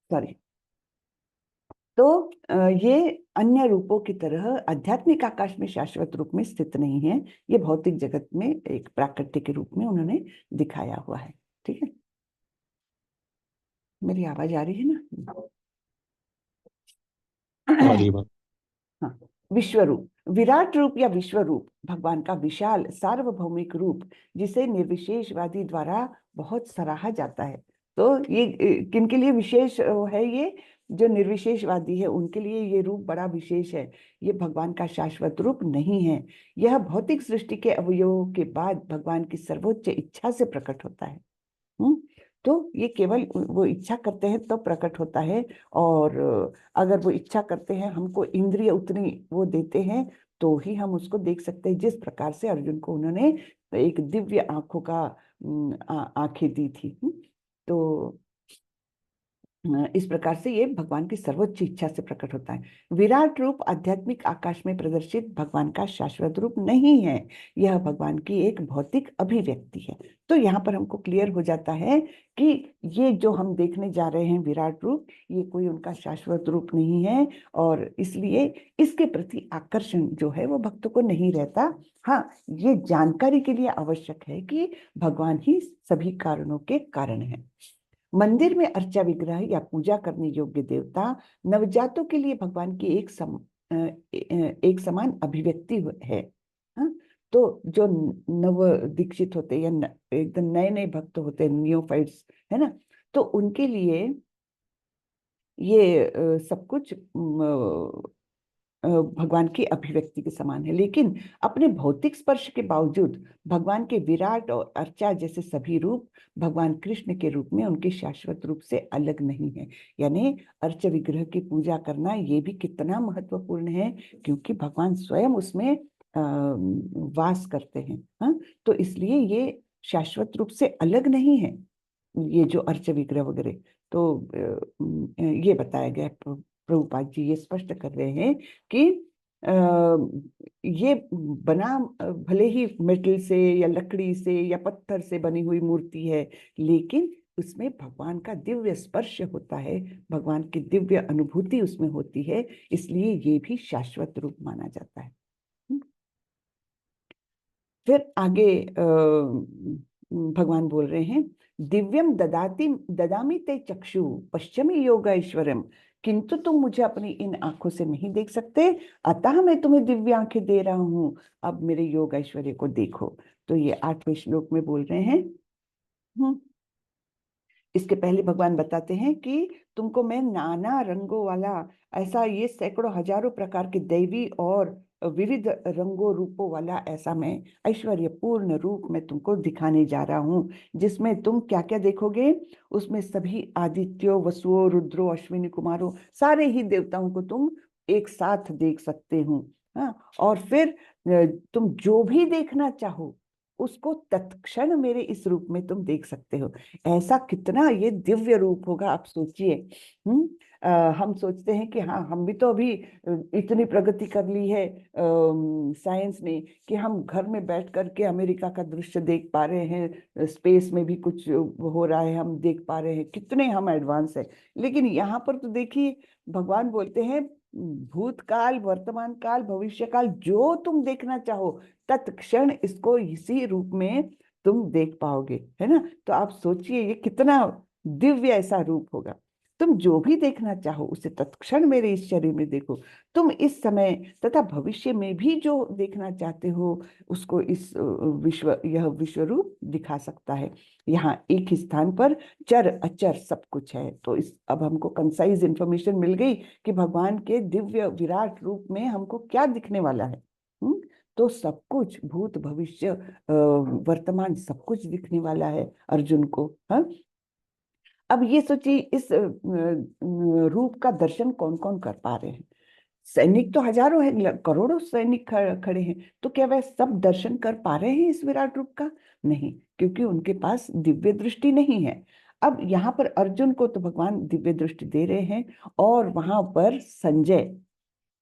सॉरी। तो ये अन्य रूपों की तरह आध्यात्मिक आकाश में शाश्वत रूप में स्थित नहीं है, ये भौतिक जगत में एक प्राकृतिक के रूप में उन्होंने दिखाया हुआ है। ठीक है, मेरी आवाज आ रही है ना? अरे बात। हाँ, विश्व रूप, विराट रूप या विश्व रूप भगवान का विशाल सार्वभौमिक रूप, जिसे निर्विशेषवादी द्वारा बहुत सराहा जाता है। तो ये किनके लिए विशेष है? ये जो निर्विशेषवादी है उनके लिए ये रूप बड़ा विशेष है। ये भगवान का शाश्वत रूप नहीं है। यह भौतिक सृष्टि के अवयवों के बाद भगवान की सर्वोच्च इच्छा से प्रकट होता है। हम्म तो ये केवल वो इच्छा करते हैं तो प्रकट होता है। और अगर वो इच्छा करते हैं, हमको इंद्रिय उतनी वो देते हैं, तो ही हम उसको देख सकते हैं। जिस प्रकार से अर्जुन को उन्होंने एक दिव्य आंखों का आंखें दी थी। तो इस प्रकार से ये भगवान की सर्वोच्च इच्छा से प्रकट होता है। विराट रूप आध्यात्मिक आकाश में प्रदर्शित भगवान का शाश्वत रूप नहीं है, यह भगवान की एक भौतिक अभिव्यक्ति है। तो यहाँ पर हमको क्लियर हो जाता है कि ये जो हम देखने जा रहे हैं विराट रूप, ये कोई उनका शाश्वत रूप नहीं है, और इसलिए इसके प्रति आकर्षण जो है वो भक्तों को नहीं रहता। हाँ, ये जानकारी के लिए आवश्यक है कि भगवान ही सभी कारणों के कारण है। मंदिर में अर्चा विग्रह या पूजा करने योग्य देवता नवजातों के लिए भगवान की एक समान अभिव्यक्ति है। हाँ? तो जो नव दीक्षित होते हैं या एकदम नए नए भक्त होते हैं, नियोफाइट्स, है ना, तो उनके लिए ये सब कुछ भगवान की अभिव्यक्ति के समान है। लेकिन अपने भौतिक स्पर्श के बावजूद भगवान के विराट और अर्चा जैसे सभी रूप भगवान कृष्ण के रूप में उनके शाश्वत रूप से अलग नहीं है। यानी अर्च विग्रह की पूजा करना ये भी कितना महत्वपूर्ण है, क्योंकि भगवान स्वयं उसमें वास करते हैं। हाँ, तो इसलिए ये शाश्वत रूप से अलग नहीं है, ये जो अर्च विग्रह वगैरह। तो ये बताया गया, प्रभुपाद जी ये स्पष्ट कर रहे हैं कि ये बना भले ही मेटल से या लकड़ी से या पत्थर से बनी हुई मूर्ति है, लेकिन उसमें भगवान का दिव्य स्पर्श होता है, भगवान की दिव्य अनुभूति उसमें होती है, इसलिए ये भी शाश्वत रूप माना जाता है। फिर आगे भगवान बोल रहे हैं, दिव्यम ददाति ददामि ते चक्षु पश्चिमी योग ऐश्वर्यम, किंतु तुम मुझे अपनी इन आंखों से नहीं देख सकते, अतः मैं तुम्हें दिव्य आंखें दे रहा हूं, अब मेरे योग ऐश्वर्य को देखो। तो ये 8वें श्लोक में बोल रहे हैं। इसके पहले भगवान बताते हैं कि तुमको मैं नाना रंगों वाला, ऐसा ये सैकड़ों हजारों प्रकार के दैवी और विविध रंगों रूपों वाला ऐसा मैं ऐश्वर्यपूर्ण रूप में तुमको दिखाने जा रहा हूँ, जिसमें तुम क्या क्या देखोगे। उसमें सभी आदित्यों, वसुओं, रुद्रों, अश्विनी कुमारों, सारे ही देवताओं को तुम एक साथ देख सकते हो। हाँ, और फिर तुम जो भी देखना चाहो उसको तत्क्षण मेरे इस रूप में तुम देख सकते हो। ऐसा कितना ये दिव्य रूप होगा, आप सोचिए। हम सोचते हैं कि हाँ, हम भी तो अभी इतनी प्रगति कर ली है साइंस ने कि हम घर में बैठ करके अमेरिका का दृश्य देख पा रहे हैं, स्पेस में भी कुछ हो रहा है हम देख पा रहे हैं, कितने हम एडवांस है। लेकिन यहाँ पर तो देखिए, भगवान बोलते हैं भूतकाल, वर्तमान काल, भविष्य काल, जो तुम देखना चाहो तत्क्षण इसको इसी रूप में तुम देख पाओगे, है ना। तो आप सोचिए ये कितना दिव्य ऐसा रूप होगा। तुम जो भी देखना चाहो उसे तत्क्षण मेरे इस शरीर में देखो। तुम इस समय तथा भविष्य में भी जो देखना चाहते हो उसको इस यह विश्व रूप दिखा सकता है। यहाँ एक ही स्थान पर चर अचर सब कुछ है। तो इस अब हमको कंसाइज इंफॉर्मेशन मिल गई कि भगवान के दिव्य विराट रूप में हमको क्या दिखने वाला है। तो सब कुछ भूत भविष्य वर्तमान सब कुछ दिखने वाला है अर्जुन को। हाँ, अब ये सोचिए इस रूप का दर्शन कौन कौन कर पा रहे हैं। सैनिक तो हजारों हैं, करोड़ों सैनिक खड़े हैं, तो क्या वह सब दर्शन कर पा रहे हैं इस विराट रूप का? नहीं, क्योंकि उनके पास दिव्य दृष्टि नहीं है। अब यहाँ पर अर्जुन को तो भगवान दिव्य दृष्टि दे रहे हैं, और वहां पर संजय,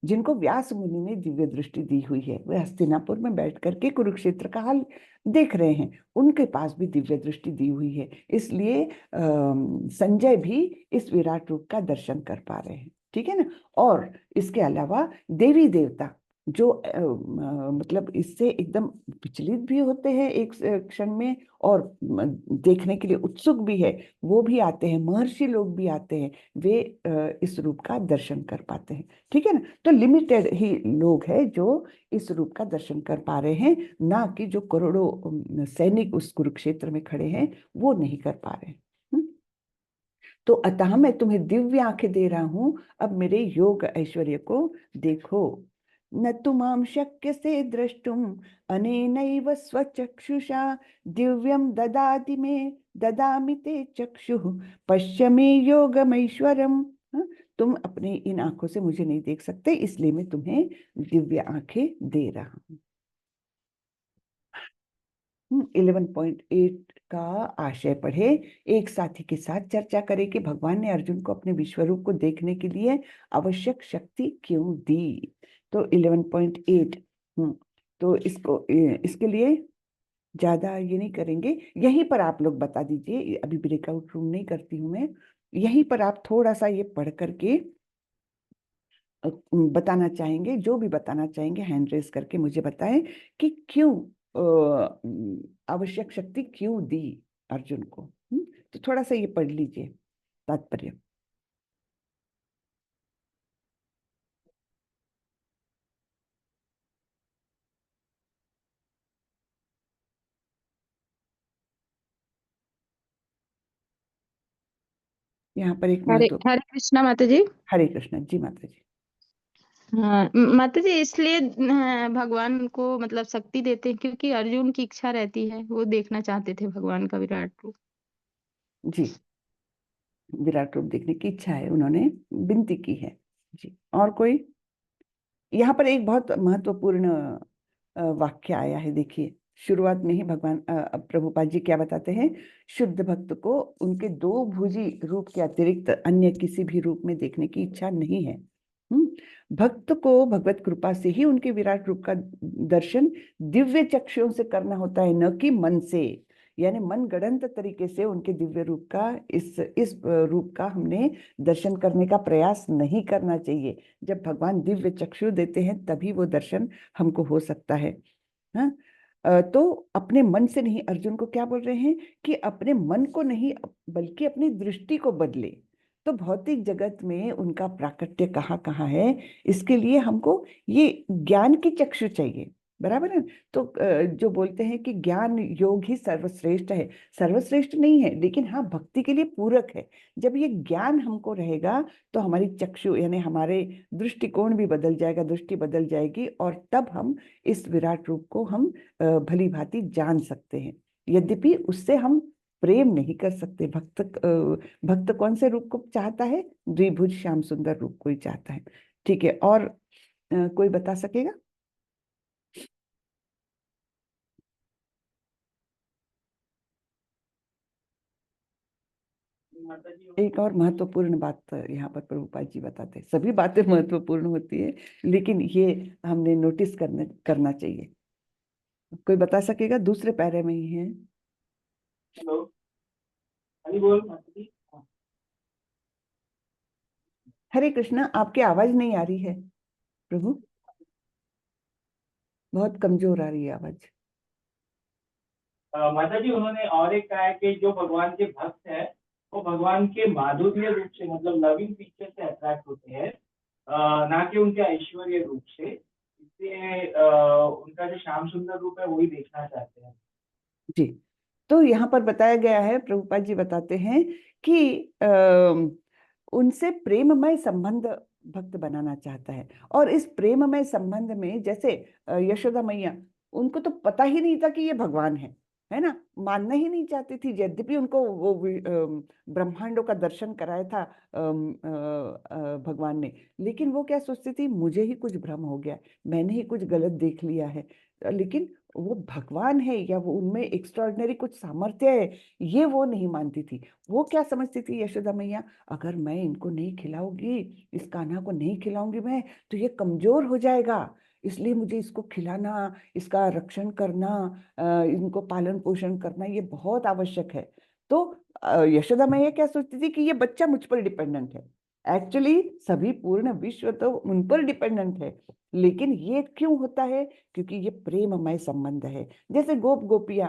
जिनको व्यास मुनि ने दिव्य दृष्टि दी हुई है, वे हस्तिनापुर में बैठ करके कुरुक्षेत्र का हाल देख रहे हैं, उनके पास भी दिव्य दृष्टि दी हुई है। इसलिए संजय भी इस विराट रूप का दर्शन कर पा रहे हैं। ठीक है ना। और इसके अलावा देवी देवता जो मतलब इससे एकदम विचलित भी होते हैं एक क्षण में, और देखने के लिए उत्सुक भी है, वो भी आते हैं, महर्षि लोग भी आते हैं, वे इस रूप का दर्शन कर पाते हैं। ठीक है ना। तो लिमिटेड ही लोग हैं जो इस रूप का दर्शन कर पा रहे हैं, ना कि जो करोड़ों सैनिक उस कुरुक्षेत्र में खड़े हैं वो नहीं कर पा रहे हैं। तो अतः मैं तुम्हें दिव्य आंखें दे रहा हूं, अब मेरे योग ऐश्वर्य को देखो। न तुमाम शक्य से द्रष्टुम अनेनैव स्वचक्षुषा दिव्यम ददाति मे ददामि ते चक्षुः पश्य मे योगमैश्वरम। हाँ, तुम अपनी इन आंखों से मुझे नहीं देख सकते, इसलिए मैं तुम्हें दिव्य आंखें दे रहा हूं। 11.8 का आशय पढ़े, एक साथी के साथ चर्चा करें कि भगवान ने अर्जुन को अपने विश्वरूप को देखने के लिए आवश्यक शक्ति क्यों दी। तो 11.8, तो इसके लिए ज्यादा ये नहीं करेंगे, यहीं पर आप लोग बता दीजिए, अभी ब्रेकआउट रूम नहीं करती हूँ मैं, यहीं पर आप थोड़ा सा ये पढ़ करके बताना चाहेंगे, जो भी बताना चाहेंगे हैंड रेस करके मुझे बताएं कि क्यों आवश्यक शक्ति क्यों दी अर्जुन को। तो थोड़ा सा ये पढ़ लीजिए तात्पर्य। यहाँ पर एक हरे महत्व। हरे कृष्णा माता जी। हरे कृष्ण जी माता जी। हाँ माता जी, इसलिए भगवान को मतलब शक्ति देते हैं क्योंकि अर्जुन की इच्छा रहती है, वो देखना चाहते थे भगवान का विराट रूप। जी, विराट रूप देखने की इच्छा है, उन्होंने विनती की है। जी, और कोई। यहाँ पर एक बहुत महत्वपूर्ण वाक्य आया है, देखिए शुरुआत में ही भगवान प्रभुपाद जी क्या बताते हैं, शुद्ध भक्त को उनके दो भुजी रूप के अतिरिक्त अन्य किसी भी रूप में देखने की इच्छा नहीं है। भक्त को भगवत कृपा से ही उनके विराट रूप का दर्शन दिव्य चक्षुओं से करना होता है, न कि मन से। यानी मन गढ़ंत तरीके से उनके दिव्य रूप का इस रूप का हमने दर्शन करने का प्रयास नहीं करना चाहिए। जब भगवान दिव्य चक्षु देते हैं तभी वो दर्शन हमको हो सकता है। हाँ, तो अपने मन से नहीं, अर्जुन को क्या बोल रहे हैं कि अपने मन को नहीं बल्कि अपनी दृष्टि को बदले। तो भौतिक जगत में उनका प्राकट्य कहाँ कहाँ है, इसके लिए हमको ये ज्ञान की चक्षु चाहिए, बराबर है। तो जो बोलते हैं कि ज्ञान योग ही सर्वश्रेष्ठ है, सर्वश्रेष्ठ नहीं है, लेकिन हाँ भक्ति के लिए पूरक है। जब ये ज्ञान हमको रहेगा तो हमारी चक्षु यानी हमारे दृष्टिकोण भी बदल जाएगा, दृष्टि बदल जाएगी, और तब हम इस विराट रूप को हम भली भांति जान सकते हैं। यद्यपि उससे हम प्रेम नहीं कर सकते। भक्त कौन से रूप को चाहता है, द्विभुज श्याम सुंदर रूप को ही चाहता है। ठीक है, और कोई बता सकेगा। एक और महत्वपूर्ण बात यहाँ पर प्रभुपाद जी बताते हैं, सभी बातें महत्वपूर्ण होती है लेकिन ये हमने नोटिस करना चाहिए। कोई बता सकेगा, दूसरे पैरे में ही है। हेलो, हरी बोल माता जी। हरे कृष्णा, आपकी आवाज नहीं आ रही है प्रभु, बहुत कमजोर आ रही है आवाज। माता जी, उन्होंने और एक कहा है कि जो भगवान के भक्त हैं वो भगवान के माधुर्य रूप से मतलब लविंग पिक्चर से अट्रैक्ट होते हैं, ना कि उनके ऐश्वर्य रूप से। इसलिए उनका जो श्याम सुंदर रूप है वही देखना चाहते हैं। जी, तो यहाँ पर बताया गया है, प्रभुपाद जी बताते हैं कि उनसे प्रेममय संबंध भक्त बनाना चाहता है। और इस प्रेममय संबंध में जैसे यशोदा मैया, उनको तो पता ही नहीं था कि ये भगवान है ना, मानना ही नहीं चाहती थी, यद्यपि उनको वो ब्रह्मांडों का दर्शन कराया था भगवान ने, लेकिन वो क्या सोचती थी, मुझे ही कुछ भ्रम हो गया, मैंने ही कुछ गलत देख लिया है। लेकिन वो भगवान है या वो उनमें एक्स्ट्राऑर्डिनरी कुछ सामर्थ्य है, ये वो नहीं मानती थी। वो क्या समझती थी यशोदा मैया, अगर मैं इनको नहीं खिलाऊंगी, इस कान्हा को नहीं खिलाऊंगी मैं, तो ये कमजोर हो जाएगा, इसलिए मुझे इसको खिलाना, इसका रक्षण करना, इनको पालन पोषण करना ये बहुत आवश्यक है। तो यशोदा मैया क्या सोचती थी कि ये बच्चा मुझ पर डिपेंडेंट है, एक्चुअली सभी पूर्ण विश्व तो उन पर डिपेंडेंट है, लेकिन ये क्यों होता है? क्योंकि ये प्रेममय संबंध है। जैसे गोप गोपियां,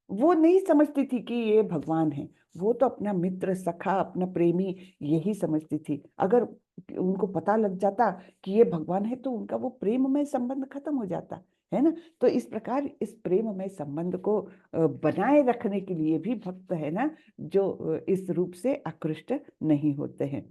वो नहीं समझती थी कि ये भगवान है, वो तो अपना मित्र, सखा, अपना प्रेमी यही समझती थी। अगर उनको पता लग जाता कि ये भगवान है तो उनका वो प्रेममय संबंध खत्म हो जाता है ना। तो इस प्रकार इस प्रेममय संबंध को बनाए रखने के लिए भी भक्त है ना, जो इस रूप से आकृष्ट नहीं होते हैं।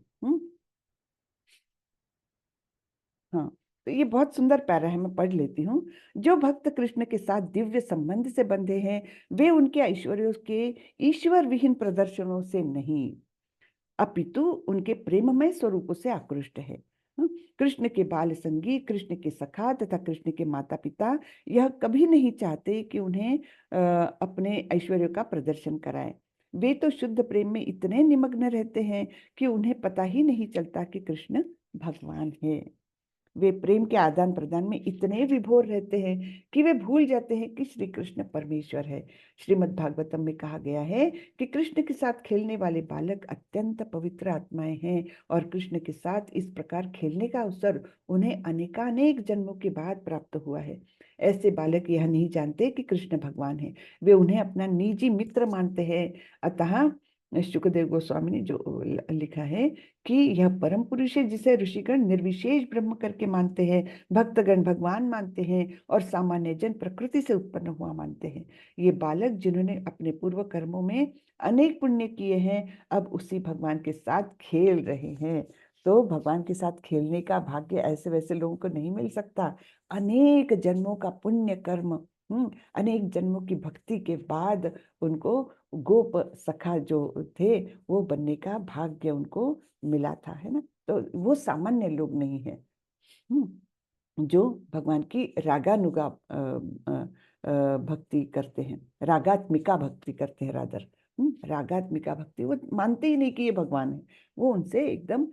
हाँ, तो ये बहुत सुंदर पैरा है, मैं पढ़ लेती हूँ। जो भक्त कृष्ण के साथ दिव्य संबंध से बंधे हैं, वे उनके ऐश्वर्यों के ईश्वर विहीन प्रदर्शनों से नहीं, अपितु उनके प्रेममय स्वरूपों से आकृष्ट है। कृष्ण के बाल संगी, कृष्ण के सखा तथा कृष्ण के माता पिता यह कभी नहीं चाहते कि उन्हें अपने ऐश्वर्य का प्रदर्शन कराएं। वे तो शुद्ध प्रेम में इतने निमग्न रहते हैं कि उन्हें पता ही नहीं चलता कि कृष्ण भगवान है। वे प्रेम के आदान प्रदान में इतने विभोर रहते हैं कि वे भूल जाते हैं कि श्री कृष्ण परमेश्वर है। श्रीमद् भागवतम में कहा गया है कि कृष्ण के साथ खेलने वाले बालक अत्यंत पवित्र आत्माएं हैं और कृष्ण के साथ इस प्रकार खेलने का अवसर उन्हें अनेकानेक जन्मों के बाद प्राप्त हुआ है। ऐसे बालक यह नहीं जानते कि कृष्ण भगवान है, वे उन्हें अपना निजी मित्र मानते हैं। अतः शुकदेव गोस्वामी ने जो लिखा है कि यह परम पुरुष है जिसे ऋषिगण निर्विशेष ब्रह्म करके मानते हैं, भक्तगण भगवान मानते हैं और सामान्य जन प्रकृति से उत्पन्न हुआ मानते हैं। ये बालक जिन्होंने अपने पूर्व कर्मों में अनेक पुण्य किए हैं, अब उसी भगवान के साथ खेल रहे हैं। तो भगवान के साथ खेलने का भाग्य ऐसे वैसे लोगों को नहीं मिल सकता। अनेक जन्मों का पुण्य कर्म, अनेक जन्मों की भक्ति के बाद उनको गोप सखा जो थे वो बनने का भाग्य उनको मिला था, है ना। तो वो सामान्य लोग नहीं है जो भगवान की रागानुगा भक्ति करते हैं, रागात्मिका भक्ति करते हैं। रादर रागात्मिका भक्ति, वो मानते ही नहीं कि ये भगवान है, वो उनसे एकदम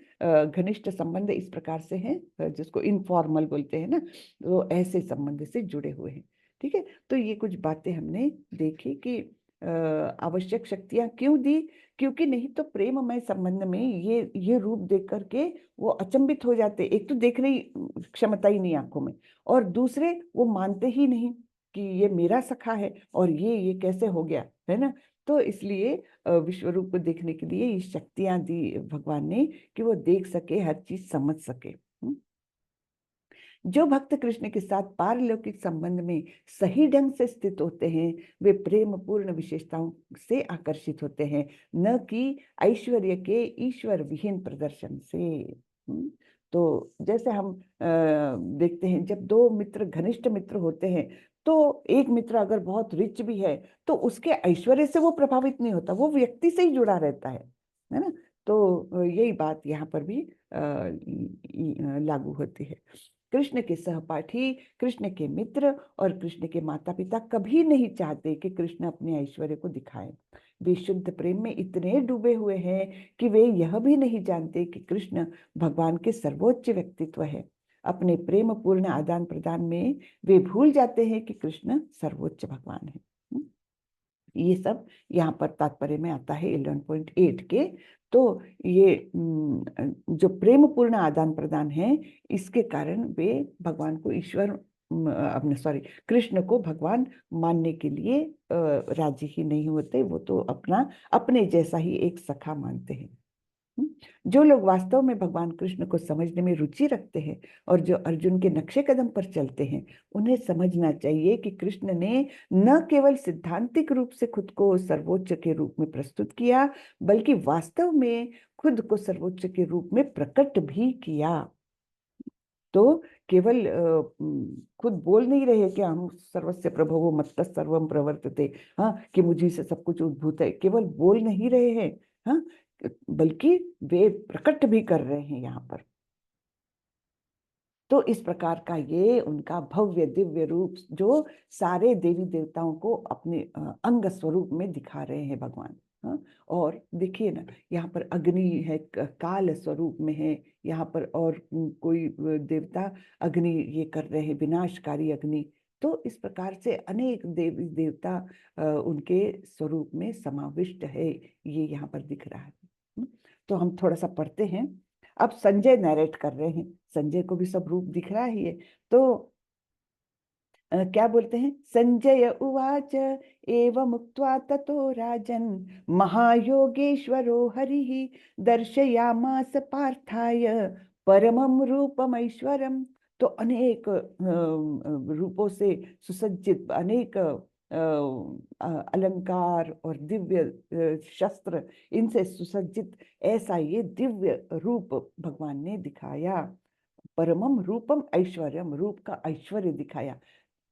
घनिष्ठ संबंध इस प्रकार से है, जिसको इनफॉर्मल बोलते हैं ना, वो ऐसे संबंध से जुड़े हुए हैं। ठीक है, तो ये कुछ बातें हमने देखी कि आवश्यक शक्तियां क्यों दी, क्योंकि नहीं तो प्रेममय संबंध में ये रूप देख करके वो अचंभित हो जाते। एक तो देखने की क्षमता ही नहीं आंखों में, और दूसरे वो मानते ही नहीं कि ये मेरा सखा है और ये कैसे हो गया, है ना। तो इसलिए विश्व रूप को देखने के लिए ये शक्तियां दी भगवान ने कि वो देख सके, हर चीज समझ सके। जो भक्त कृष्ण के साथ पारलौकिक संबंध में सही ढंग से स्थित होते हैं, वे प्रेम पूर्ण विशेषताओं से आकर्षित होते हैं, न कि ऐश्वर्य के ईश्वर विहीन प्रदर्शन से। तो जैसे हम देखते हैं, जब दो मित्र घनिष्ठ मित्र होते हैं, तो एक मित्र अगर बहुत रिच भी है तो उसके ऐश्वर्य से वो प्रभावित नहीं होता, वो व्यक्ति से ही जुड़ा रहता है ना। तो यही बात यहाँ पर भी लागू होती है। कृष्ण के सहपाठी, कृष्ण के मित्र और कृष्ण के माता पिता कभी नहीं चाहते कि कृष्ण अपने ऐश्वर्य को दिखाए। वे शुद्ध प्रेम में इतने डूबे हुए हैं कि वे यह भी नहीं जानते कि कृष्ण भगवान के सर्वोच्च व्यक्तित्व है। अपने प्रेम पूर्ण आदान प्रदान में वे भूल जाते हैं कि कृष्ण सर्वोच्च भगवान है। ये सब यहाँ पर तात्पर्य में आता है 11.8 के। तो ये जो प्रेम पूर्ण आदान प्रदान है, इसके कारण वे भगवान को ईश्वर, अपने सॉरी कृष्ण को भगवान मानने के लिए राजी ही नहीं होते। वो तो अपने जैसा ही एक सखा मानते हैं। जो लोग वास्तव में भगवान कृष्ण को समझने में रुचि रखते हैं और जो अर्जुन के नक्शे कदम पर चलते हैं, उन्हें समझना चाहिए कि कृष्ण ने न केवल सिद्धांतिक रूप से खुद को सर्वोच्च के रूप में प्रस्तुत किया, बल्कि वास्तव में खुद को सर्वोच्च के रूप में प्रकट भी किया। तो केवल खुद बोल नहीं रहे कि हम सर्वस्य प्रभवो मत्तः सर्वम प्रवर्तते, हाँ, कि मुझी से सब कुछ उद्भूत है, केवल बोल नहीं रहे हैं, हाँ, बल्कि वे प्रकट भी कर रहे हैं यहाँ पर। तो इस प्रकार का ये उनका भव्य दिव्य रूप, जो सारे देवी देवताओं को अपने अंग स्वरूप में दिखा रहे हैं भगवान। हाँ, और देखिए ना, यहाँ पर अग्नि है, काल स्वरूप में है यहाँ पर, और कोई देवता अग्नि ये कर रहे हैं, विनाशकारी अग्नि। तो इस प्रकार से अनेक देवी देवता उनके स्वरूप में समाविष्ट है, ये यहाँ पर दिख रहा है। तो हम थोड़ा सा पढ़ते हैं। अब संजय नरेट कर रहे हैं, संजय को भी सब रूप दिख रहा ही है। तो क्या बोलते हैं, संजय उवाच एवमुक्त्वा ततो राजन् महायोगेश्वरो हरिः दर्शयामास पार्थाय परमं रूपमैश्वरम्। तो अनेक रूपों से सुसज्जित, अनेक अलंकार और दिव्य शस्त्र, इनसे सुसज्जित ऐसा ये दिव्य रूप भगवान ने दिखाया। परमम रूपम ऐश्वर्यम, रूप का ऐश्वर्य दिखाया।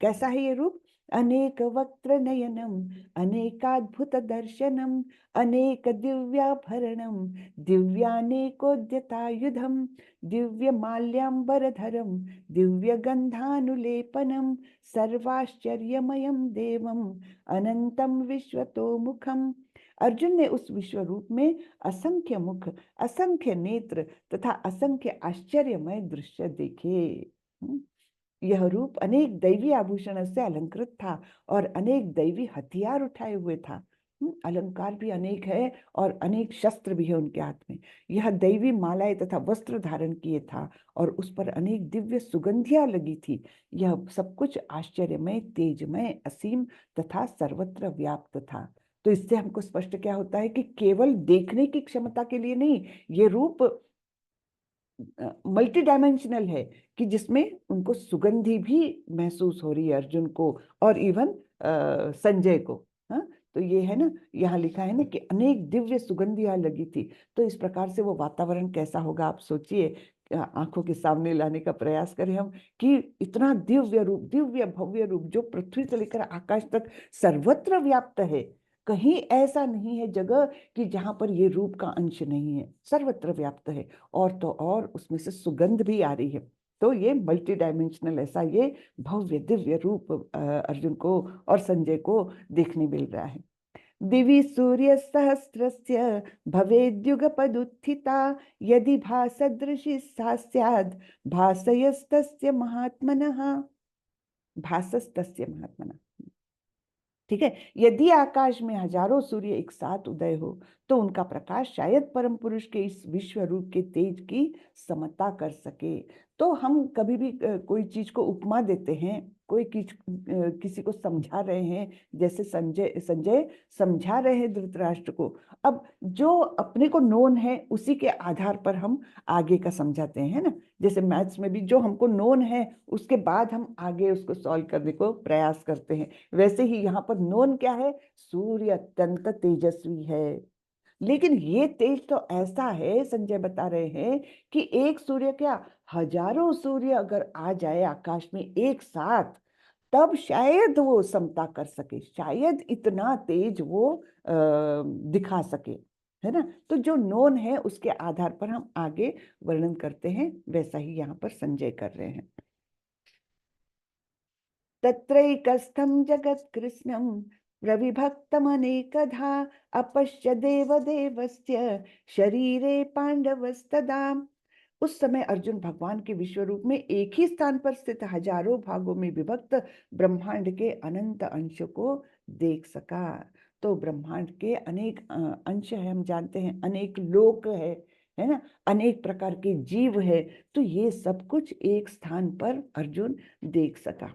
कैसा है ये रूप, अनेक वक्त्र नयनम अनेकाद्भुत दर्शनम अनेक दिव्याभरणम दिव्यानेकोद्यतायुधम दिव्य माल्याम्बरधरम दिव्य गंधानुलेपनम सर्वाश्चर्यमयम देवम अनंतम विश्वतोमुखम। अर्जुन ने उस विश्व रूप में असंख्य मुख, असंख्य नेत्र तथा असंख्य आश्चर्यमय दृश्य देखे। यह रूप अनेक दैवी आभूषण से अलंकृत था और अनेक दैवी हथियार उठाए हुए था। अलंकार भी अनेक है और अनेक शस्त्र भी है उनके हाथ में। यह दैवी मालाएं तथा वस्त्र धारण किए था और उस पर अनेक दिव्य सुगंधियां लगी थी। यह सब कुछ आश्चर्यमय, तेजमय, असीम तथा सर्वत्र व्याप्त था। तो इससे हमको स्पष्ट क्या होता है कि केवल देखने की क्षमता के लिए नहीं, ये रूप मल्टी डायमेंशनल है, कि जिसमें उनको सुगंधि भी महसूस हो रही है, अर्जुन को और इवन संजय को। हाँ, तो ये है ना, यहाँ लिखा है ना कि अनेक दिव्य सुगंधियां लगी थी। तो इस प्रकार से वो वातावरण कैसा होगा, आप सोचिए, आंखों के सामने लाने का प्रयास करें हम कि इतना दिव्य रूप, दिव्य भव्य रूप जो पृथ्वी से लेकर आकाश तक सर्वत्र व्याप्त है। कहीं ऐसा नहीं है जगह कि जहां पर ये रूप का अंश नहीं है, सर्वत्र व्याप्त है। और तो और उसमें से सुगंध भी आ रही है। तो ये मल्टी डायमेंशनल ऐसा ये भव्य दिव्य रूप अर्जुन को और संजय को देखने मिल रहा है। दिवि सूर्य सहस्रस्य भवेद्युगपदुत्थिता यदि भासदृशी सा स्याद् भासयस्तस्य महात्मनः, भासस्तस्य महात्मनः। ठीक है, यदि आकाश में हजारों सूर्य एक साथ उदय हो तो उनका प्रकाश शायद परम पुरुष के इस विश्व रूप के तेज की समता कर सके। तो हम कभी भी कोई चीज को उपमा देते हैं, कोई किसी को समझा रहे हैं, जैसे संजय समझा रहे हैं धृतराष्ट्र को। अब जो अपने को नोन है उसी के आधार पर हम आगे का समझाते हैं ना। जैसे मैथ्स में भी जो हमको नोन है उसके बाद हम आगे उसको सॉल्व करने को प्रयास करते हैं, वैसे ही यहाँ पर नोन क्या है, सूर्य अत्यंत तेजस्वी है। लेकिन ये तेज तो ऐसा है, संजय बता रहे हैं कि एक सूर्य क्या, हजारों सूर्य अगर आ जाए आकाश में एक साथ, तब शायद वो समता कर सके, शायद इतना तेज वो दिखा सके, है ना। तो जो नोन है उसके आधार पर हम आगे वर्णन करते हैं, वैसा ही यहाँ पर संजय कर रहे हैं। तत्रैकस्थं जगत्कृत्स्नं प्रविभक्तमनेकधा अपश्य देवदेवस्य शरीरे पांडवस्तदा। उस समय अर्जुन भगवान के विश्व रूप में एक ही स्थान पर स्थित हजारों भागों में विभक्त ब्रह्मांड के अनंत अंश को देख सका। तो ब्रह्मांड के अनेक अंश है, हम जानते हैं, अनेक लोक है ना, अनेक प्रकार के जीव है। तो ये सब कुछ एक स्थान पर अर्जुन देख सका।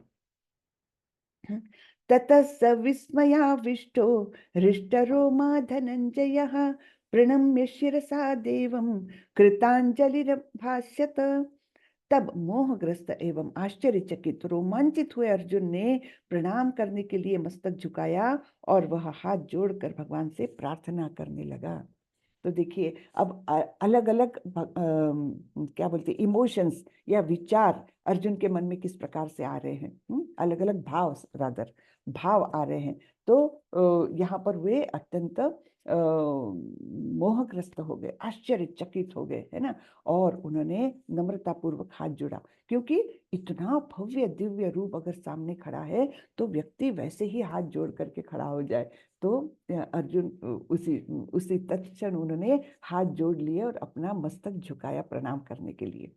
ततः स विस्मयाविष्टो हृष्टरोमा धनञ्जयः प्रणम्य शिरसा देवं कृतांजलिर्भाष्यत। तब मोहग्रस्त एवं आश्चर्यचकित रोमांचित हुए अर्जुन ने प्रणाम करने के लिए मस्तक झुकाया और वह हाथ जोड़कर भगवान से प्रार्थना करने लगा। तो देखिए, अब अलग अलग क्या बोलते इमोशंस या विचार अर्जुन के मन में किस प्रकार से आ रहे हैं, अलग अलग भाव, रादर भाव आ रहे हैं। तो यहाँ पर वे अत्यंत मोहग्रस्त हो गए, आश्चर्यचकित हो गए, है ना। और उन्होंने नम्रता पूर्वक हाथ जोड़ा, क्योंकि इतना भव्य दिव्य रूप अगर सामने खड़ा है तो व्यक्ति वैसे ही हाथ जोड़ करके खड़ा हो जाए। तो अर्जुन उसी तत्क्षण उन्होंने हाथ जोड़ लिए और अपना मस्तक झुकाया प्रणाम करने के लिए।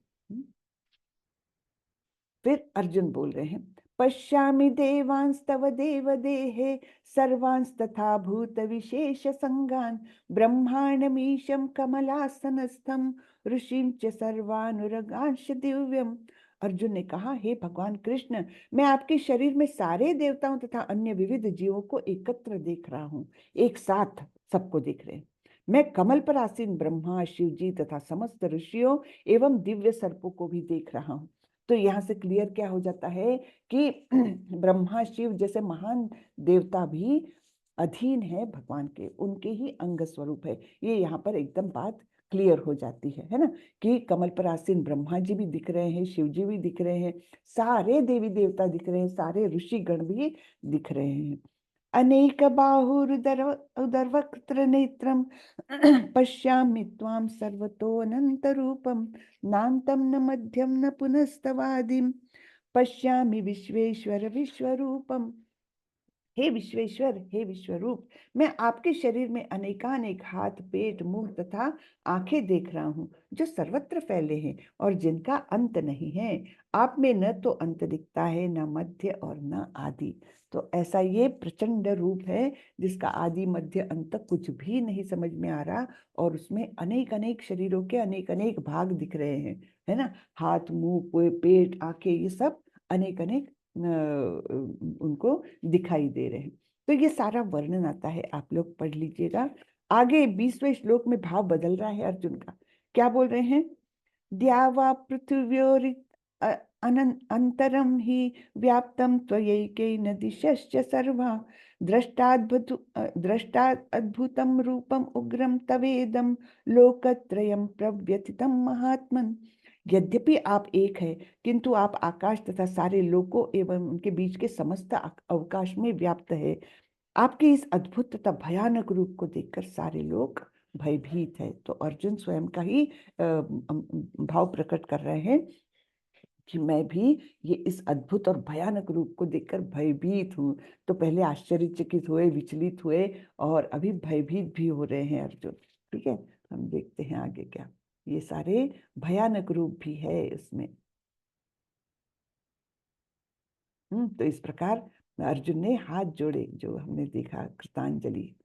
फिर अर्जुन बोल रहे हैं, पश्यामि देवांस्तव देवदेहे सर्वांस्तथा भूतविशेष संगान् ब्रह्मांडमीशं कमलासनस्थं ऋषिं च सर्वानुरगांश दिव्यम। अर्जुन ने कहा, हे भगवान कृष्ण, मैं आपके शरीर में सारे देवताओं तथा अन्य विविध जीवों को एकत्र देख रहा हूँ, एक साथ सबको देख रहे हैं। मैं कमल पर आसीन ब्रह्मा, शिव जी तथा समस्त ऋषियों एवं दिव्य सर्पों को भी देख रहा हूँ। तो यहाँ से क्लियर क्या हो जाता है कि ब्रह्मा शिव जैसे महान देवता भी अधीन है भगवान के, उनके ही अंग स्वरूप है। ये यहाँ पर एकदम बात क्लियर हो जाती है ना, कि कमल पर आसीन ब्रह्मा जी भी दिख रहे हैं, शिव जी भी दिख रहे हैं, सारे देवी देवता दिख रहे हैं, सारे ऋषि गण भी दिख रहे हैं। अनेक बाहुरुदर उदरवक्त्र नेत्रम पश्यामि त्वां सर्वतोऽनंत रूपम नान्तं न मध्यम न पुनस्तवादिम पश्यामि विश्वेश्वर विश्वरूपम। हे विश्वेश्वर, हे विश्वरूप, मैं आपके शरीर में अनेकानेक हाथ, पेट, मुंह तथा आंखें देख रहा हूँ, जो सर्वत्र फैले हैं और जिनका अंत नहीं है। आप में न तो अंत दिखता है, न मध्य और न आदि। तो ऐसा ये प्रचंड रूप है जिसका आदि मध्य अंत कुछ भी नहीं समझ में आ रहा, और उसमें अनेक अनेक शरीरों के अनेक अनेक भाग दिख रहे हैं, है ना। हाथ, मुंह, पेट, आंखें, ये सब अनेक अनेक उनको दिखाई दे रहे हैं। तो ये सारा वर्णन आता है, आप लोग पढ़ लीजिएगा। आगे 20वें श्लोक में भाव बदल रहा है अर्जुन का। क्या बोल रहे हैं? द्यावा पृथिव्योरि अंतरम ही व्याप्तम त्वयैकेन दिशश्च सर्वा दृष्टाद्भुतं रूपम उग्रम तवेदम लोकत्रयं प्रव्यथितं महात्मन। यद्यपि आप एक है, किंतु आप आकाश तथा सारे लोकों एवं उनके बीच के समस्त अवकाश में व्याप्त है। आपके इस अद्भुत तथा भयानक रूप को देखकर सारे लोग भयभीत है। तो अर्जुन स्वयं का ही भाव प्रकट कर रहे हैं कि मैं भी ये इस अद्भुत और भयानक रूप को देखकर भयभीत हूँ। तो पहले आश्चर्यचकित हुए, विचलित हुए, और अभी भयभीत भी हो रहे हैं अर्जुन। ठीक है, हम देखते हैं आगे क्या। ये सारे भयानक रूप भी है इसमें। तो इस प्रकार अर्जुन ने हाथ जोड़े, जो हमने देखा कृतांजलि,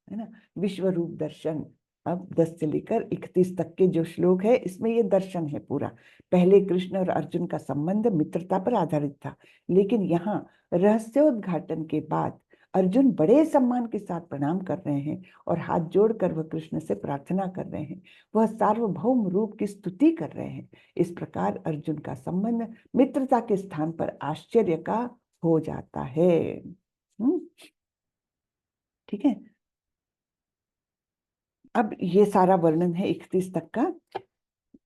है ना। विश्व रूप दर्शन। अब 10 से लेकर 31 तक के जो श्लोक है, इसमें ये दर्शन है पूरा। पहले कृष्ण और अर्जुन का संबंध मित्रता पर आधारित था, लेकिन यहाँ रहस्योद्घाटन के बाद अर्जुन बड़े सम्मान के साथ प्रणाम कर रहे हैं और हाथ जोड़कर वह कृष्ण से प्रार्थना कर रहे हैं, वह सार्वभौम रूप की स्तुति कर रहे हैं। इस प्रकार अर्जुन का संबंध मित्रता के स्थान पर आश्चर्य का हो जाता है। ठीक है, अब ये सारा वर्णन है 31 तक का।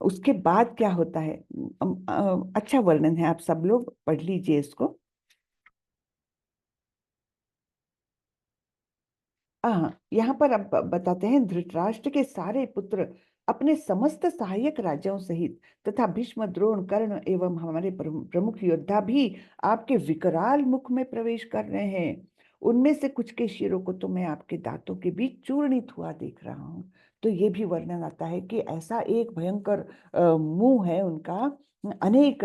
उसके बाद क्या होता है, अच्छा वर्णन है, आप सब लोग पढ़ लीजिए इसको। यहाँ पर अब बताते हैं, धृतराष्ट्र के सारे पुत्र अपने समस्त सहायक राज्यों सहित तथा भीष्म, द्रोण, कर्ण एवं हमारे प्रमुख योद्धा भी आपके विकराल मुख में प्रवेश कर रहे हैं। उनमें से कुछ के शिरों को तो मैं आपके दांतों के बीच चूर्णित हुआ देख रहा हूँ। तो ये भी वर्णन आता है कि ऐसा एक भयंकर मुंह है उनका। अनेक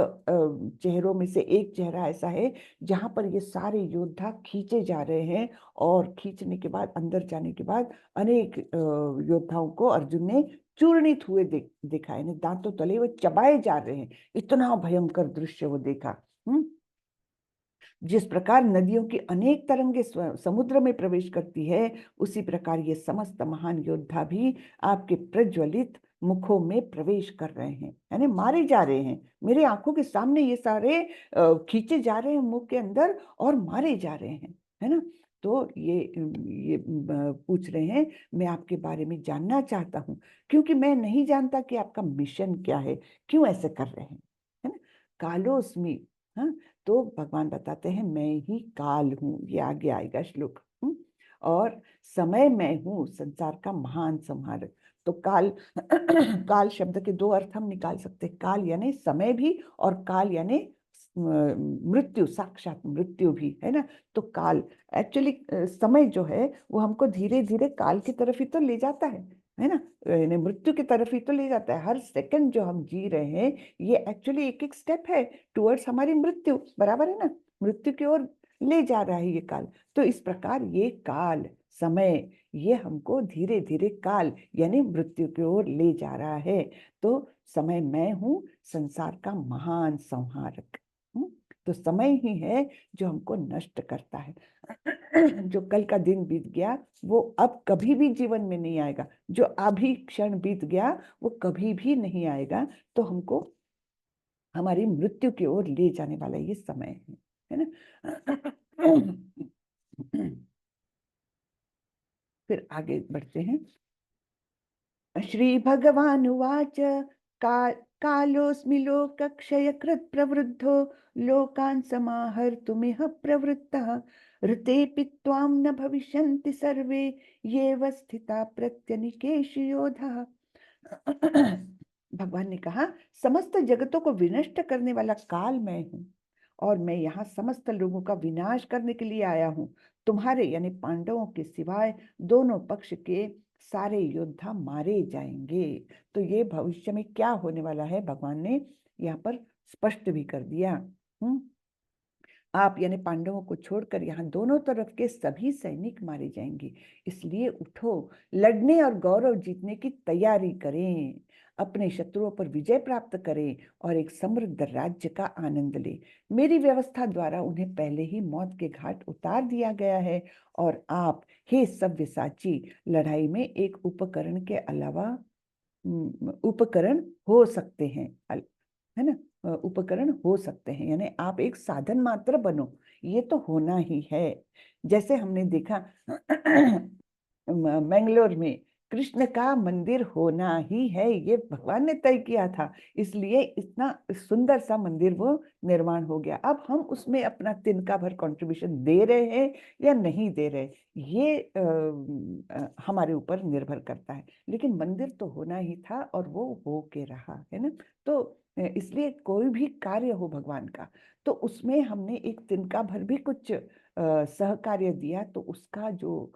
चेहरों में से एक चेहरा ऐसा है जहां पर ये सारे योद्धा खींचे जा रहे हैं, और खींचने के बाद, अंदर जाने के बाद, अनेक योद्धाओं को अर्जुन ने चूर्णित हुए देखा है, दांतों तले वो चबाए जा रहे हैं। इतना भयंकर दृश्य वो देखा। जिस प्रकार नदियों की अनेक तरंगे समुद्र में प्रवेश करती है, उसी प्रकार ये समस्त महान योद्धा भी आपके प्रज्वलित मुखों में प्रवेश कर रहे हैं, यानी मारे जा रहे हैं। मेरे आंखों के सामने ये सारे खींचे जा रहे हैं मुख के अंदर और मारे जा रहे हैं, है ना। तो ये पूछ रहे हैं, मैं आपके बारे में जानना चाहता हूँ, क्योंकि मैं नहीं जानता कि आपका मिशन क्या है, क्यों ऐसे कर रहे हैं, है ना। कालोस्मि, हाँ, तो भगवान बताते हैं मैं ही काल हूँ, ये आगे आएगा श्लोक। और समय मैं हूँ, संसार का महान संहारक। तो काल काल शब्द के दो अर्थ हम निकाल सकते हैं, काल यानी समय भी, और काल यानी मृत्यु, साक्षात मृत्यु भी, है ना। तो काल एक्चुअली समय जो है वो हमको धीरे धीरे काल की तरफ ही तो ले जाता है है ना, यानी मृत्यु की तरफ ही तो ले जाता है। हर सेकंड जो हम जी रहे हैं ये एक्चुअली एक एक स्टेप है टुवर्ड्स हमारी मृत्यु, बराबर है ना, मृत्यु की ओर ले जा रहा है ये काल। तो इस प्रकार ये काल समय ये हमको धीरे धीरे काल यानी मृत्यु की ओर ले जा रहा है। तो समय मैं हूँ संसार का महान संहारक। तो समय ही है जो हमको नष्ट करता है। जो कल का दिन बीत गया वो अब कभी भी जीवन में नहीं आएगा, जो अभी क्षण बीत गया वो कभी भी नहीं आएगा। तो हमको हमारी मृत्यु की ओर ले जाने वाला ये समय है ना। फिर आगे बढ़ते हैं। श्री भगवान उवाच कालोऽस्मि लोकक्षयकृत् प्रवृद्धो लोकान् समाहर्तुमिह प्रवृत्तः ऋतेऽपि त्वां न भविष्यन्ति सर्वे येव स्थिता प्रत्यनिकेषु योधाः। भगवान ने कहा समस्त जगतों को विनष्ट करने वाला काल मैं हूँ और मैं यहाँ समस्त लोगों का विनाश करने के लिए आया हूँ। तुम्हारे यानी पांडवों के सिवाय दोनों पक्ष के सारे योद्धा मारे जाएंगे। तो ये भविष्य में क्या होने वाला है भगवान ने यहाँ पर स्पष्ट भी कर दिया। आप यानी पांडवों को छोड़कर यहाँ दोनों तरफ के सभी सैनिक मारे जाएंगे। इसलिए उठो, लड़ने और गौरव जीतने की तैयारी करें, अपने शत्रुओं पर विजय प्राप्त करें और एक समृद्ध राज्य का आनंद लें। मेरी व्यवस्था द्वारा उन्हें पहले ही मौत के घाट उतार दिया गया है और आप हे सव्यसाची लड़ाई में एक उपकरण के अलावा उपकरण हो सकते हैं, है ना, उपकरण हो सकते हैं, यानी आप एक साधन मात्र बनो, ये तो होना ही है। जैसे हमने देखा मैंगलोर में कृष्ण का मंदिर होना ही है, ये भगवान ने तय किया था, इसलिए इतना सुंदर सा मंदिर वो निर्माण हो गया। अब हम उसमें अपना तिनका भर कंट्रीब्यूशन दे रहे हैं या नहीं दे रहे, ये हमारे ऊपर निर्भर करता है, लेकिन मंदिर तो होना ही था और वो हो के रहा है ना। तो इसलिए कोई भी कार्य हो भगवान का तो उसमें हमने एक तिनका भर भी कुछ सहकार्य दिया तो उसका जो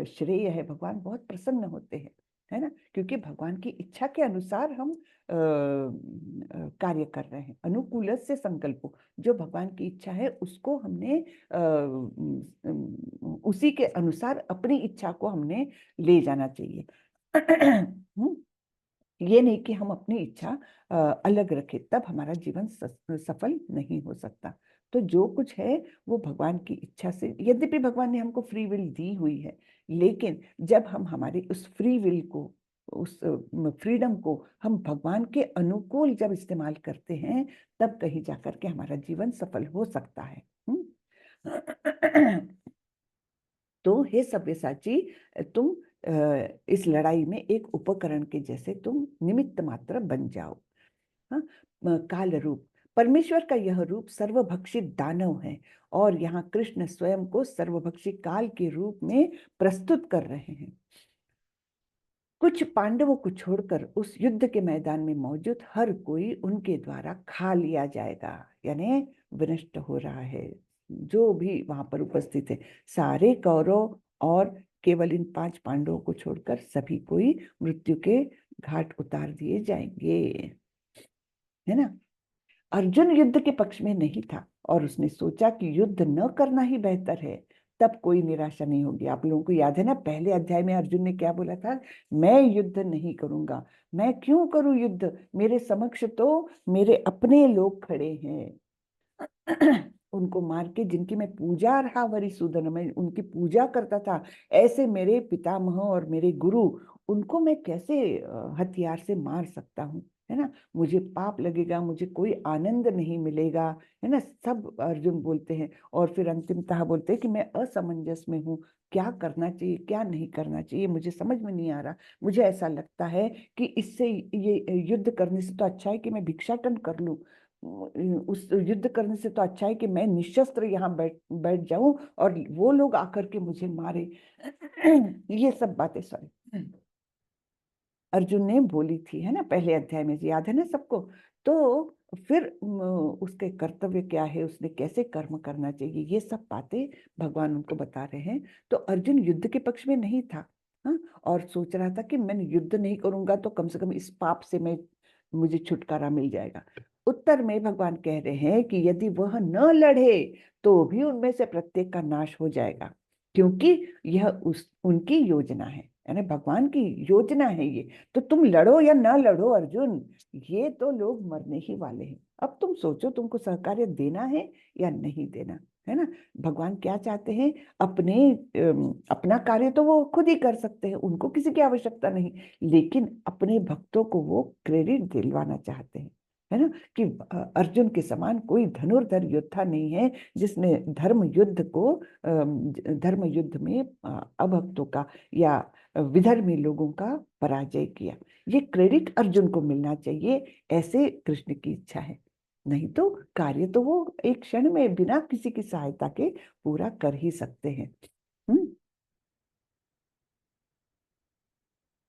श्रेय है भगवान बहुत प्रसन्न होते हैं, है ना, क्योंकि भगवान की इच्छा के अनुसार हम कार्य कर रहे हैं। अनुकूल से संकल्पो, जो भगवान की इच्छा है उसको हमने उसी के अनुसार अपनी इच्छा को हमने ले जाना चाहिए। ये नहीं कि हम अपनी इच्छा अलग रखें, तब हमारा जीवन सफल नहीं हो सकता। तो जो कुछ है वो भगवान की इच्छा से, यद्यपि भगवान ने हमको फ्री विल दी हुई है, लेकिन जब हम हमारी उस फ्री विल को, उस फ्रीडम को हम भगवान के अनुकूल जब इस्तेमाल करते हैं तब कहीं जाकर के हमारा जीवन सफल हो सकता है। तो हे सव्यसाची, तुम इस लड़ाई में एक उपकरण के जैसे तुम निमित्त मात्र बन जाओ। हाँ, काल रूप, परमेश्वर का यह रूप सर्वभक्षी दानव है और यहाँ कृष्ण स्वयं को सर्वभक्षी काल के रूप में प्रस्तुत कर रहे हैं। कुछ पांडवों को छोड़कर उस युद्ध के मैदान में मौजूद हर कोई उनके द्वारा खा लिया जाएगा, यानी विनष्ट हो रहा है। जो भी वहां पर उपस्थित है सारे कौरव और केवल इन 5 पांडवों को छोड़कर सभी कोई मृत्यु के घाट उतार दिए जाएंगे, है ना। अर्जुन युद्ध के पक्ष में नहीं था और उसने सोचा कि युद्ध न करना ही बेहतर है, तब कोई निराशा नहीं होगी। आप लोगों को याद है ना पहले अध्याय में अर्जुन ने क्या बोला था, मैं युद्ध नहीं करूंगा, मैं क्यों करूं युद्ध, मेरे समक्ष तो मेरे अपने लोग खड़े हैं। उनको मार के जिनकी मैं पूजा रहा वरिसूदन, मैं उनकी पूजा करता था, ऐसे मेरे पितामह और मेरे गुरु, उनको मैं कैसे हथियार से मार सकता हूँ, है ना, मुझे पाप लगेगा, मुझे कोई आनंद नहीं मिलेगा, है ना, सब अर्जुन बोलते हैं। और फिर अंतिमतः बोलते हैं कि मैं असमंजस में हूँ, क्या करना चाहिए क्या नहीं करना चाहिए मुझे समझ में नहीं आ रहा। मुझे ऐसा लगता है कि इससे ये युद्ध करने से तो अच्छा है कि मैं भिक्षाटन कर लूं, उस युद्ध करने से तो अच्छा है कि मैं निशस्त्र यहाँ बैठ जाऊं और वो लोग आकर के मुझे मारे। ये सब बातें सॉरी अर्जुन ने बोली थी, है ना, पहले अध्याय में, याद है ना सबको। तो फिर उसके कर्तव्य क्या है, उसने कैसे कर्म करना चाहिए, ये सब बातें भगवान उनको बता रहे हैं। तो अर्जुन युद्ध के पक्ष में नहीं था, हाँ, और सोच रहा था कि मैं युद्ध नहीं करूंगा तो कम से कम इस पाप से मैं मुझे छुटकारा मिल जाएगा। उत्तर में भगवान कह रहे हैं कि यदि वह न लड़े तो भी उनमें से प्रत्येक का नाश हो जाएगा, क्योंकि यह उस उनकी योजना है, यानी भगवान की योजना है ये। तो तुम लड़ो या ना लड़ो अर्जुन, ये तो लोग मरने ही वाले हैं। अब तुम सोचो तुमको सहकार्य देना है या नहीं देना, है ना। भगवान क्या चाहते हैं, अपना कार्य तो वो खुद ही कर सकते हैं, उनको किसी की आवश्यकता नहीं, लेकिन अपने भक्तों को वो क्रेडिट दिलवाना चाहते हैं, है ना, कि अर्जुन के समान कोई धनुर्धर योद्धा नहीं है जिसने धर्म युद्ध में अभक्तों का या विधर्मी लोगों का पराजय किया। ये क्रेडिट अर्जुन को मिलना चाहिए, ऐसे कृष्ण की इच्छा है। नहीं तो कार्य तो वो एक क्षण में बिना किसी की सहायता के पूरा कर ही सकते हैं। हम्म।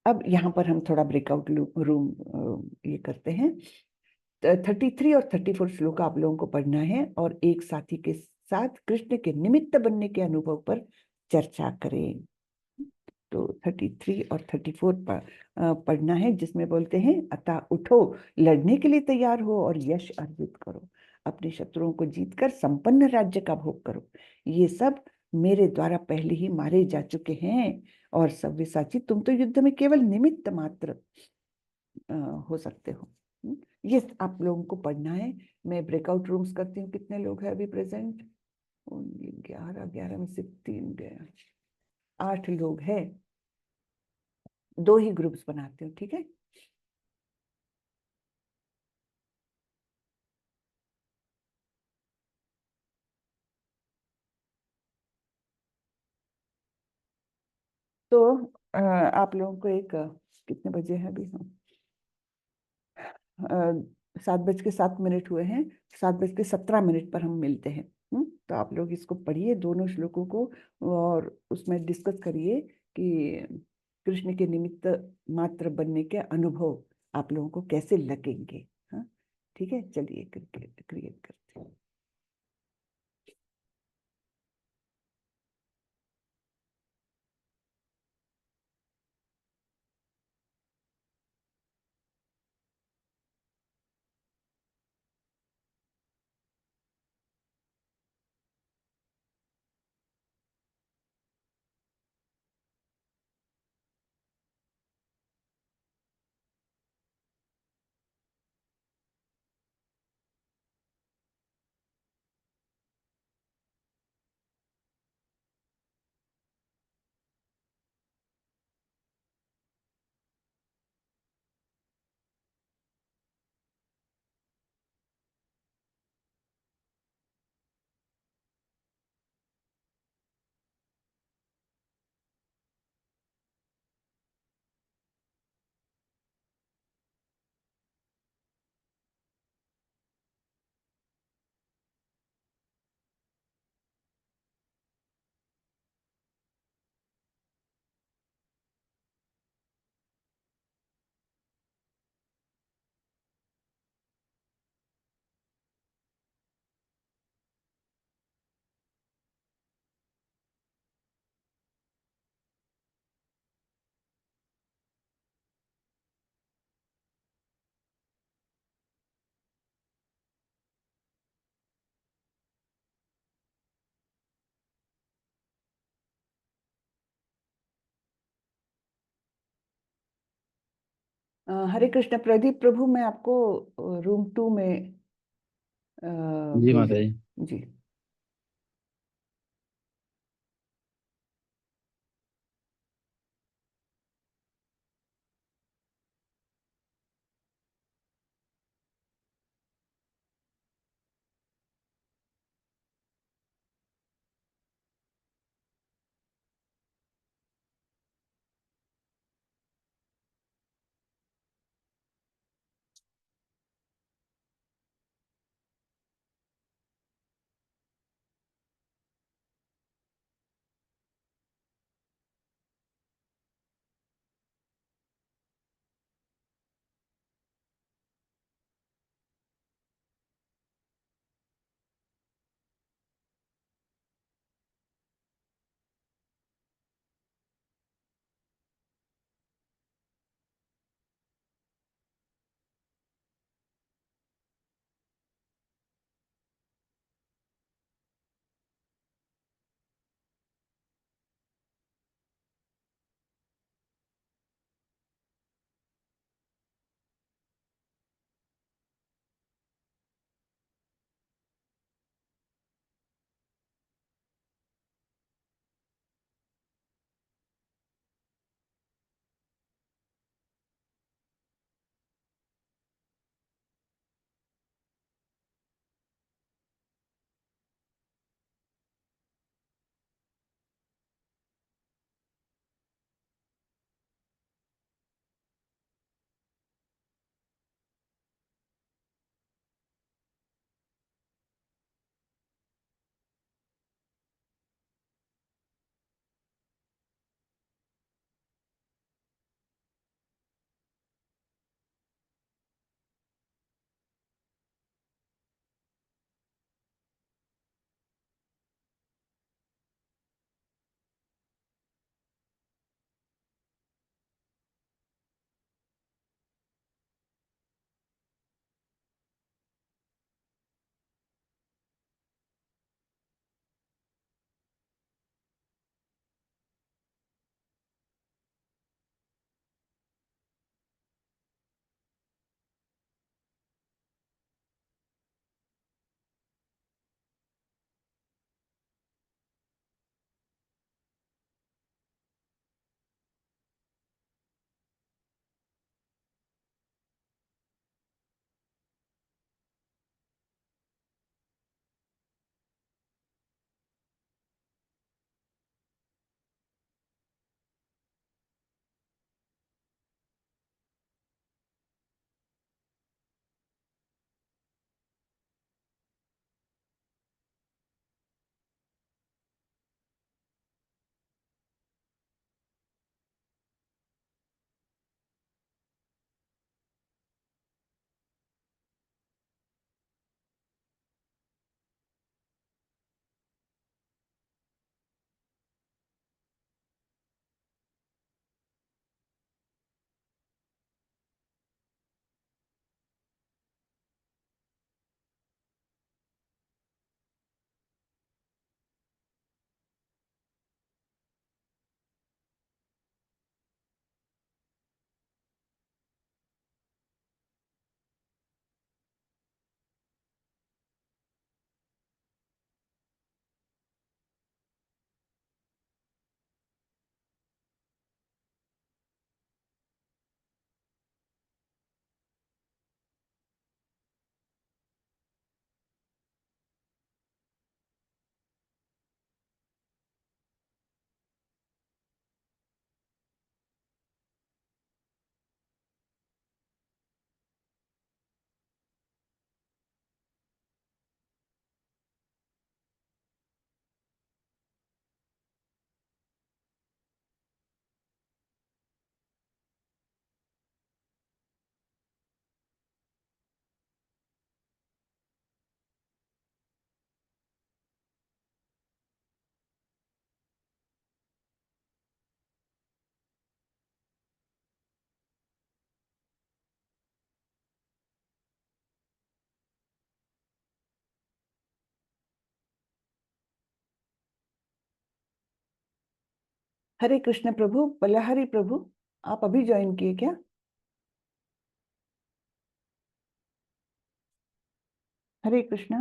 अब यहाँ पर हम थोड़ा ब्रेकआउट रूम ये करते हैं। 33 और 34 श्लोक आप लोगों को पढ़ना है और एक साथी के साथ कृष्ण के निमित्त बनने के अनुभव पर चर्चा करें। तो 33 और 34 पर पढ़ना है, जिसमें बोलते हैं, अतः उठो, लड़ने के लिए तैयार हो और यश अर्जित करो, अपने शत्रुओं को जीतकर संपन्न राज्य का भोग करो। ये सब मेरे द्वारा पहले ही मारे जा चुके हैं, और सव्यसाची तुम तो युद्ध में केवल निमित्त मात्र हो सकते हो। ये आप लोगों को पढ़ना है। मैं ब्रेकआउट रूम्स करती हूँ। कितने लोग हैं अभी प्रेजेंट? 11, 11 में से 3 गए, 8 लोग हैं। 2 ही ग्रुप्स बनाती हूँ, ठीक है। तो आप लोगों को एक कितने बजे है अभी? हम 7:07 हुए हैं। 7:17 पर हम मिलते हैं। तो आप लोग इसको पढ़िए, दोनों श्लोकों को, और उसमें डिस्कस करिए कि कृष्ण के निमित्त मात्र बनने के अनुभव आप लोगों को कैसे लगेंगे। हाँ, ठीक है, चलिए क्रिएट करते हैं। हरे कृष्ण प्रदीप प्रभु, मैं आपको रूम 2 में जी भेज माता रही जी। हूँ जी। हरे कृष्ण प्रभु, बल्लहरी प्रभु, आप अभी ज्वाइन किए क्या? हरे कृष्णा।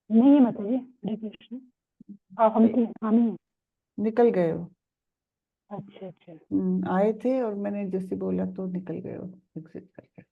नहीं है माता जी, हरे कृष्ण। हम ही हैं। निकल गए हो? अच्छा अच्छा। आए थे और मैंने जैसे बोला तो निकल गए हो, एग्जिट कर गए।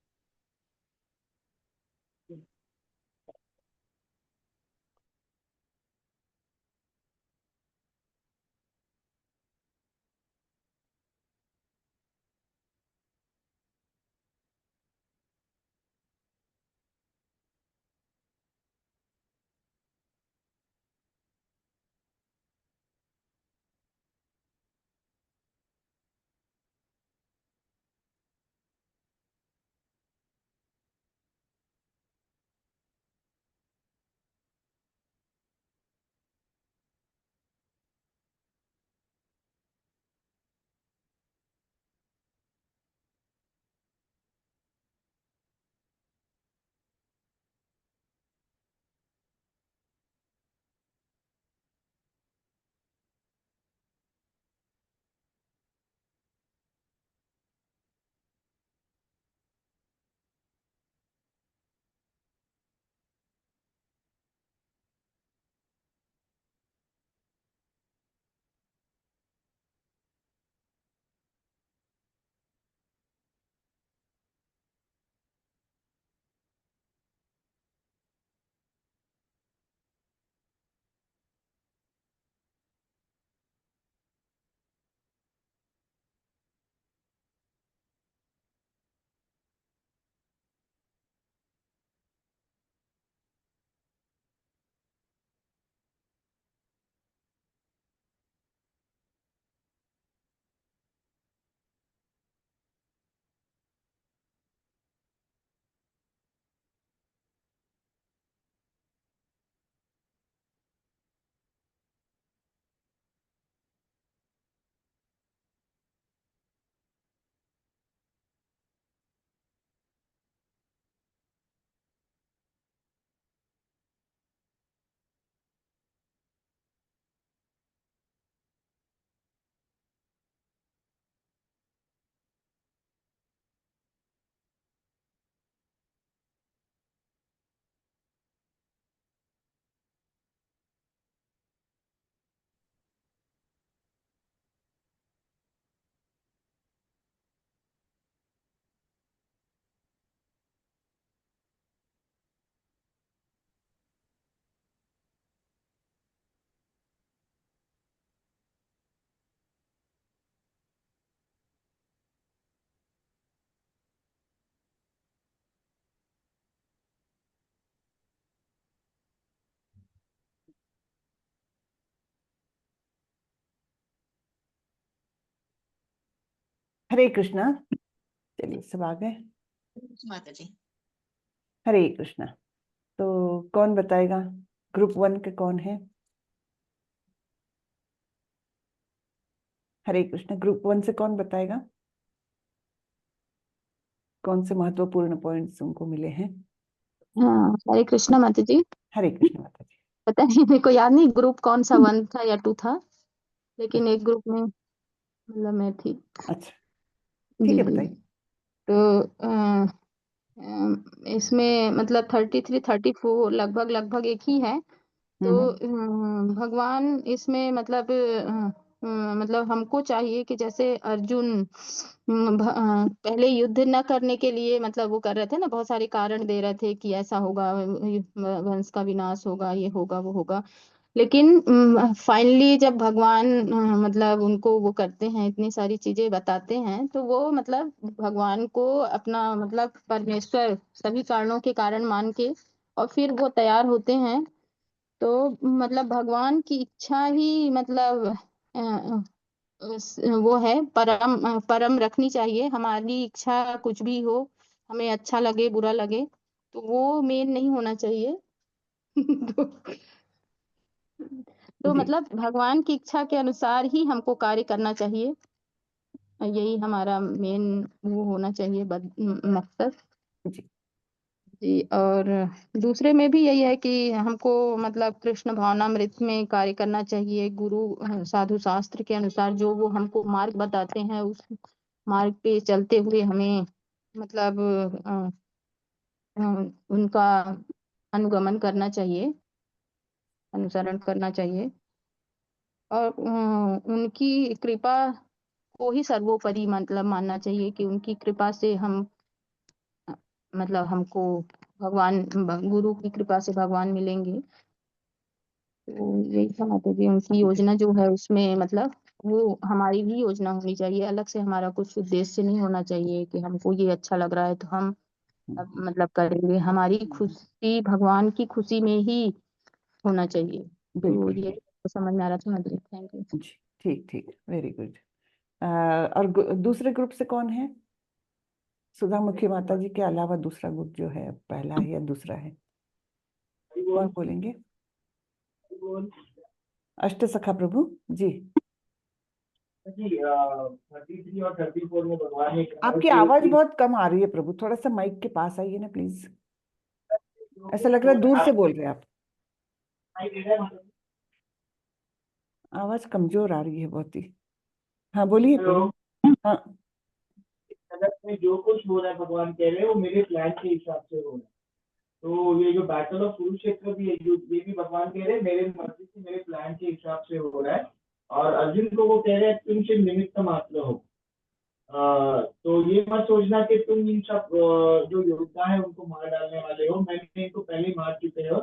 हरे कृष्णा। चलिए सब आ गए। माता जी। हरे कृष्णा। तो कौन बताएगा ग्रुप 1 के कौन है? हरे कृष्ण, ग्रुप 1 से कौन बताएगा कौन से महत्वपूर्ण पॉइंट्स उनको मिले हैं? हाँ, हरे कृष्णा माता जी। हरे कृष्ण माता जी। पता नहीं, मेरे को याद नहीं ग्रुप कौन सा 1 था या 2 था, लेकिन एक ग्रुप में मतलब मैं थी। अच्छा, जी ठीक है, जी। बताइए। तो इसमें मतलब 33 34 लगभग लगभग एक ही है। तो भगवान इसमें मतलब मतलब हमको चाहिए कि जैसे अर्जुन पहले युद्ध न करने के लिए मतलब वो कर रहे थे ना, बहुत सारे कारण दे रहे थे कि ऐसा होगा, वंश का विनाश होगा, ये होगा वो होगा। लेकिन फाइनली जब भगवान मतलब उनको वो करते हैं, इतनी सारी चीजें बताते हैं, तो वो मतलब भगवान को अपना मतलब परमेश्वर सभी कारणों के कारण मान के और फिर वो तैयार होते हैं। तो मतलब भगवान की इच्छा ही मतलब वो है परम परम रखनी चाहिए। हमारी इच्छा कुछ भी हो, हमें अच्छा लगे बुरा लगे, तो वो मेन नहीं होना चाहिए। तो, तो जी। मतलब भगवान की इच्छा के अनुसार ही हमको कार्य करना चाहिए। यही हमारा मेन वो होना चाहिए मकसद। जी जी, और दूसरे में भी यही है कि हमको मतलब कृष्ण भावनामृत में कार्य करना चाहिए। गुरु साधु शास्त्र के अनुसार जो वो हमको मार्ग बताते हैं, उस मार्ग पे चलते हुए हमें मतलब अ, उनका अनुगमन करना चाहिए, अनुसरण करना चाहिए और उनकी कृपा को ही सर्वोपरि मतलब मानना चाहिए कि उनकी कृपा से हम मतलब हमको गुरु की कृपा से भगवान मिलेंगे। तो यही था माता जी, उनकी योजना जो है उसमें मतलब वो हमारी भी योजना होनी चाहिए, अलग से हमारा कुछ उद्देश्य नहीं होना चाहिए कि हमको ये अच्छा लग रहा है तो हम अब मतलब करेंगे। हमारी खुशी भगवान की खुशी में ही होना चाहिए। तो बिल्कुल। ये तो समझ में आ रहा था माता जी। Thank you. जी ठीक ठीक, वेरी गुड। और दूसरे ग्रुप से कौन है? सुधामुखी माता जी के अलावा दूसरा ग्रुप जो है, पहला है या दूसरा है, कौन बोलेंगे? अष्ट सखा प्रभु जी। जी 33 और 34 में भगवान ने कहा है आपकी कि आवाज बहुत कम आ रही है प्रभु, थोड़ा सा माइक के पास आइए ना प्लीज। ऐसा लग रहा है दूर से बोल रहे हैं आप। आवाज कमजोर आ रही है बहुत ही। हाँ बोलिए हेलो, प्रभु। हाँ जगत में जो कुछ हो रहा है भगवान कह रहे हैं वो मेरे प्लान के हिसाब से हो रहा है। तो ये जो बैटल ऑफ कुरुक्षेत्र भी है, जो ये भी भगवान कह रहे हैं मेरे मर्जी से मेरे प्लान के हिसाब से हो रहा है। और अर्जुन को वो कह रहे हैं तुम सिर्फ निमित्त मात्र हो। तो ये मत सोचना कि तुम इन सब जो योद्धा है उनको मार डालने वाले हो, मैंने इनको पहले ही मार चुके हो।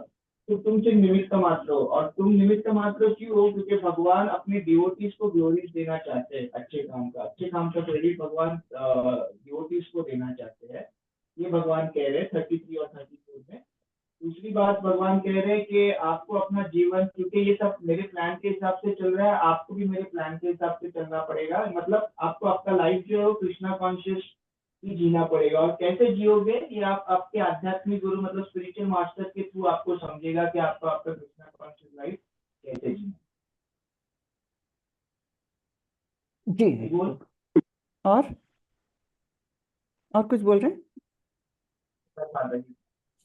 तो तुम सिर्फ निमित्त मात्र हो, और तुम निमित्त मात्र क्यों हो? क्योंकि भगवान अपने डिवोटीज को ग्लोरीज देना चाहते हैं, अच्छे काम का क्रेडिट भगवान डिवोटीज को देना चाहते हैं। ये भगवान कह रहे हैं 33 और 34 में। दूसरी बात भगवान कह रहे हैं कि आपको अपना जीवन, क्योंकि ये सब मेरे प्लान के हिसाब से चल रहा है, आपको भी मेरे प्लान के हिसाब से चलना पड़ेगा। मतलब आपको आपका लाइफ जो है वो कृष्णा कॉन्शियस ही जीना पड़ेगा। और कैसे जियोगे ये आप आपके आध्यात्मिक गुरु मतलब स्पिरिचुअल मास्टर के थ्रू आपको समझेगा कि आपको आपका कृष्णा कॉन्शियस लाइफ कैसे जीना। जी जी। और और कुछ बोल रहे हैं?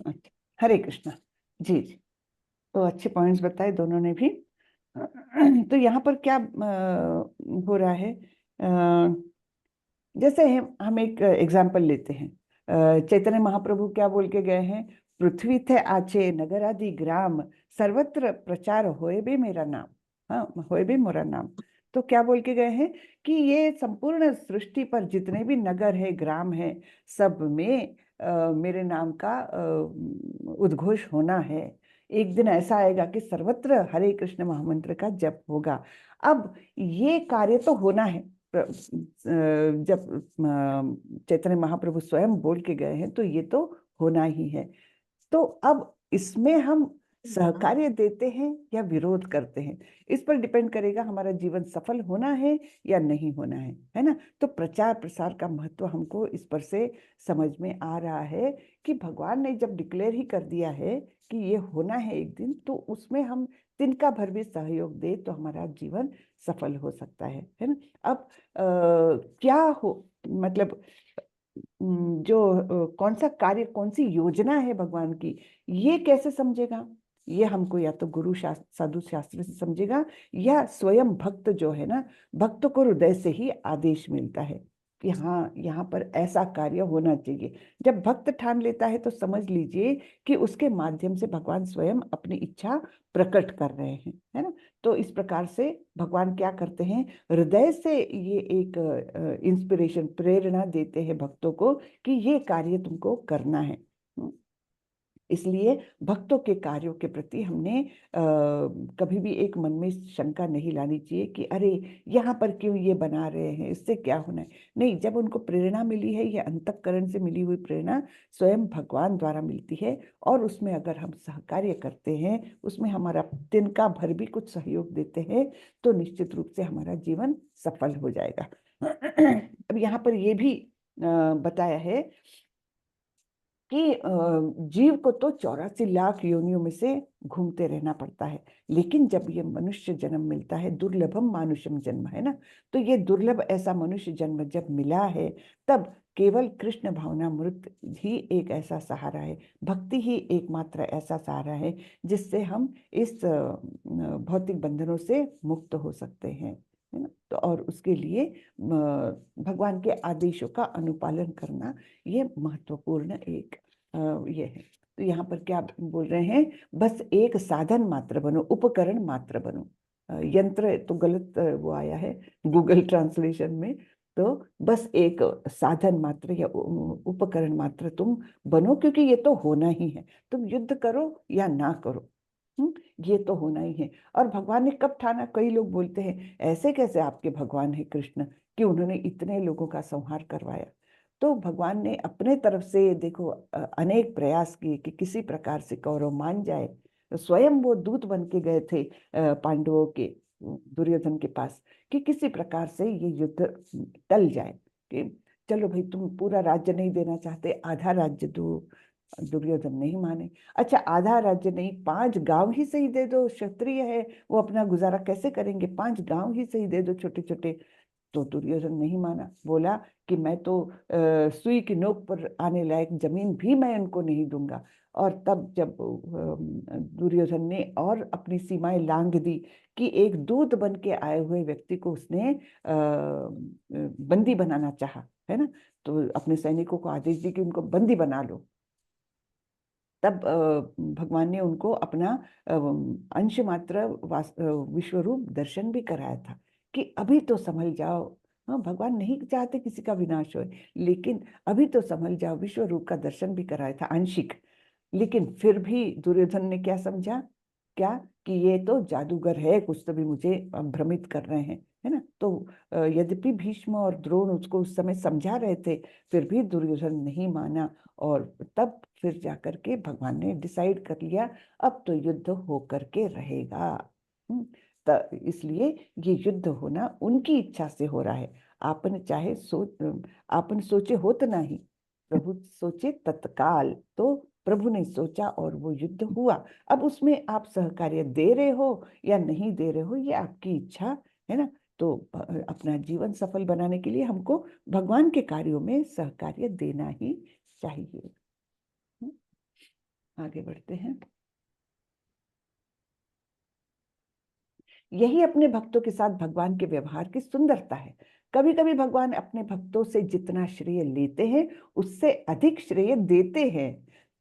अच्छा, हरे कृष्णा। जी जी, तो अच्छे पॉइंट्स बताए दोनों ने भी। तो यहाँ पर क्या हो रहा है, जैसे हम एक एग्जाम्पल लेते हैं। चैतन्य महाप्रभु क्या बोल के गए हैं? पृथ्वी थे आचे नगर आदि ग्राम, सर्वत्र प्रचार होए भी मेरा नाम। हाँ, होए भी मेरा नाम। तो क्या बोल के गए हैं कि ये संपूर्ण सृष्टि पर जितने भी नगर है, ग्राम है, सब में मेरे नाम का उद्घोष होना है। एक दिन ऐसा आएगा कि सर्वत्र हरे कृष्ण महामंत्र का जप होगा। अब ये कार्य तो होना है। जब चैतन्य महाप्रभु स्वयं बोल के गए हैं तो ये तो होना ही है। तो अब इसमें हम सहकार्य देते हैं या विरोध करते हैं, इस पर डिपेंड करेगा हमारा जीवन सफल होना है या नहीं होना है ना। तो प्रचार प्रसार का महत्व हमको इस पर से समझ में आ रहा है कि भगवान ने जब डिक्लेयर ही कर दिया है कि ये होना है एक दिन, तो उसमें हम तिनका भर भी सहयोग दे तो हमारा जीवन सफल हो सकता है ना। अब क्या हो मतलब जो कौन सा कार्य, कौन सी योजना है भगवान की, ये कैसे समझेगा? ये हमको या तो गुरु शास्त्र साधु शास्त्र से समझेगा, या स्वयं भक्त जो है ना, भक्त को हृदय से ही आदेश मिलता है कि हाँ यहाँ पर ऐसा कार्य होना चाहिए। जब भक्त ठान लेता है तो समझ लीजिए कि उसके माध्यम से भगवान स्वयं अपनी इच्छा प्रकट कर रहे हैं, है ना। तो इस प्रकार से भगवान क्या करते हैं, हृदय से ये एक इंस्पिरेशन, प्रेरणा देते हैं भक्तों को कि ये कार्य तुमको करना है। इसलिए भक्तों के कार्यों के प्रति हमने कभी भी एक मन में शंका नहीं लानी चाहिए कि अरे यहाँ पर क्यों ये बना रहे हैं, इससे क्या होना है। नहीं, जब उनको प्रेरणा मिली है, ये अंतःकरण से मिली हुई प्रेरणा स्वयं भगवान द्वारा मिलती है, और उसमें अगर हम सहकार्य करते हैं, उसमें हमारा तिनका भर भी कुछ सहयोग देते हैं, तो निश्चित रूप से हमारा जीवन सफल हो जाएगा। अब यहाँ पर ये भी बताया है कि जीव को तो 84 लाख योनियों में से घूमते रहना पड़ता है, लेकिन जब ये मनुष्य जन्म मिलता है, दुर्लभम मानुषम जन्म है ना, तो ये दुर्लभ ऐसा मनुष्य जन्म जब मिला है, तब केवल कृष्ण भावनामृत ही एक ऐसा सहारा है, भक्ति ही एकमात्र ऐसा सहारा है जिससे हम इस भौतिक बंधनों से मुक्त हो सकते हैं, है ना। तो और उसके लिए भगवान के आदेशों का अनुपालन करना ये महत्वपूर्ण एक ये है। तो यहाँ पर क्या बोल रहे हैं, बस एक साधन मात्र बनो, उपकरण मात्र बनो। यंत्र तो गलत वो आया है गूगल ट्रांसलेशन में, तो बस एक साधन मात्र या उपकरण मात्र तुम बनो, क्योंकि ये तो होना ही है, तुम युद्ध करो या ना करो, ये तो होना ही है। और भगवान ने कब ठाना, कई लोग बोलते हैं ऐसे कैसे आपके भगवान है कृष्ण कि उन्होंने इतने लोगों का संहार करवाया। तो भगवान ने अपने तरफ से देखो अनेक प्रयास किए कि किसी प्रकार से कौरव मान जाए। तो स्वयं वो दूत बन के गए थे पांडवों के दुर्योधन के पास कि किसी प्रकार से ये युद्ध टल जाए, कि चलो भाई तुम पूरा राज्य नहीं देना चाहते, आधा राज्य दो। दुर्योधन नहीं माने। अच्छा आधा राज्य नहीं, 5 गांव ही सही दे दो, क्षत्रिय है वो अपना गुजारा कैसे करेंगे, 5 गांव ही सही दे दो छोटे छोटे। तो दुर्योधन नहीं माना, बोला कि मैं तो सुई की नोक पर आने लायक जमीन भी मैं उनको नहीं दूंगा। और तब जब दुर्योधन ने और अपनी सीमाएं लांघ दी कि एक दूत बन के आए हुए व्यक्ति को उसने बंदी बनाना चाहा, है ना, तो अपने सैनिकों को आदेश दी कि उनको बंदी बना लो। तब भगवान ने उनको अपना अंश मात्र विश्वरूप दर्शन भी कराया था कि अभी तो संभल जाओ। हाँ, भगवान नहीं चाहते किसी का विनाश हो, लेकिन अभी तो संभल जाओ, विश्व रूप का दर्शन भी कराया था आंशिक। लेकिन फिर भी दुर्योधन ने क्या समझा, क्या कि ये तो जादूगर है, कुछ तो भी मुझे भ्रमित कर रहे हैं, है ना। तो यद्यपि भीष्म और द्रोण उसको उस समय समझा रहे थे, फिर भी दुर्योधन नहीं माना। और तब फिर जाकर के भगवान ने डिसाइड कर लिया अब तो युद्ध होकर के रहेगा। इसलिए ये युद्ध होना उनकी इच्छा से हो रहा है। आपने चाहे आपने सोचे होत नहीं, प्रभु सोचे तत्काल। तो प्रभु ने सोचा और वो युद्ध हुआ। अब उसमें आप सहकार्य दे रहे हो या नहीं दे रहे हो, ये आपकी इच्छा है ना। तो अपना जीवन सफल बनाने के लिए हमको भगवान के कार्यों में सहकार्य देना ही चाहिए। आगे बढ़ते हैं। यही अपने भक्तों के साथ भगवान के व्यवहार की सुंदरता है। कभी कभी भगवान अपने भक्तों से जितना श्रेय लेते हैं उससे अधिक श्रेय देते हैं।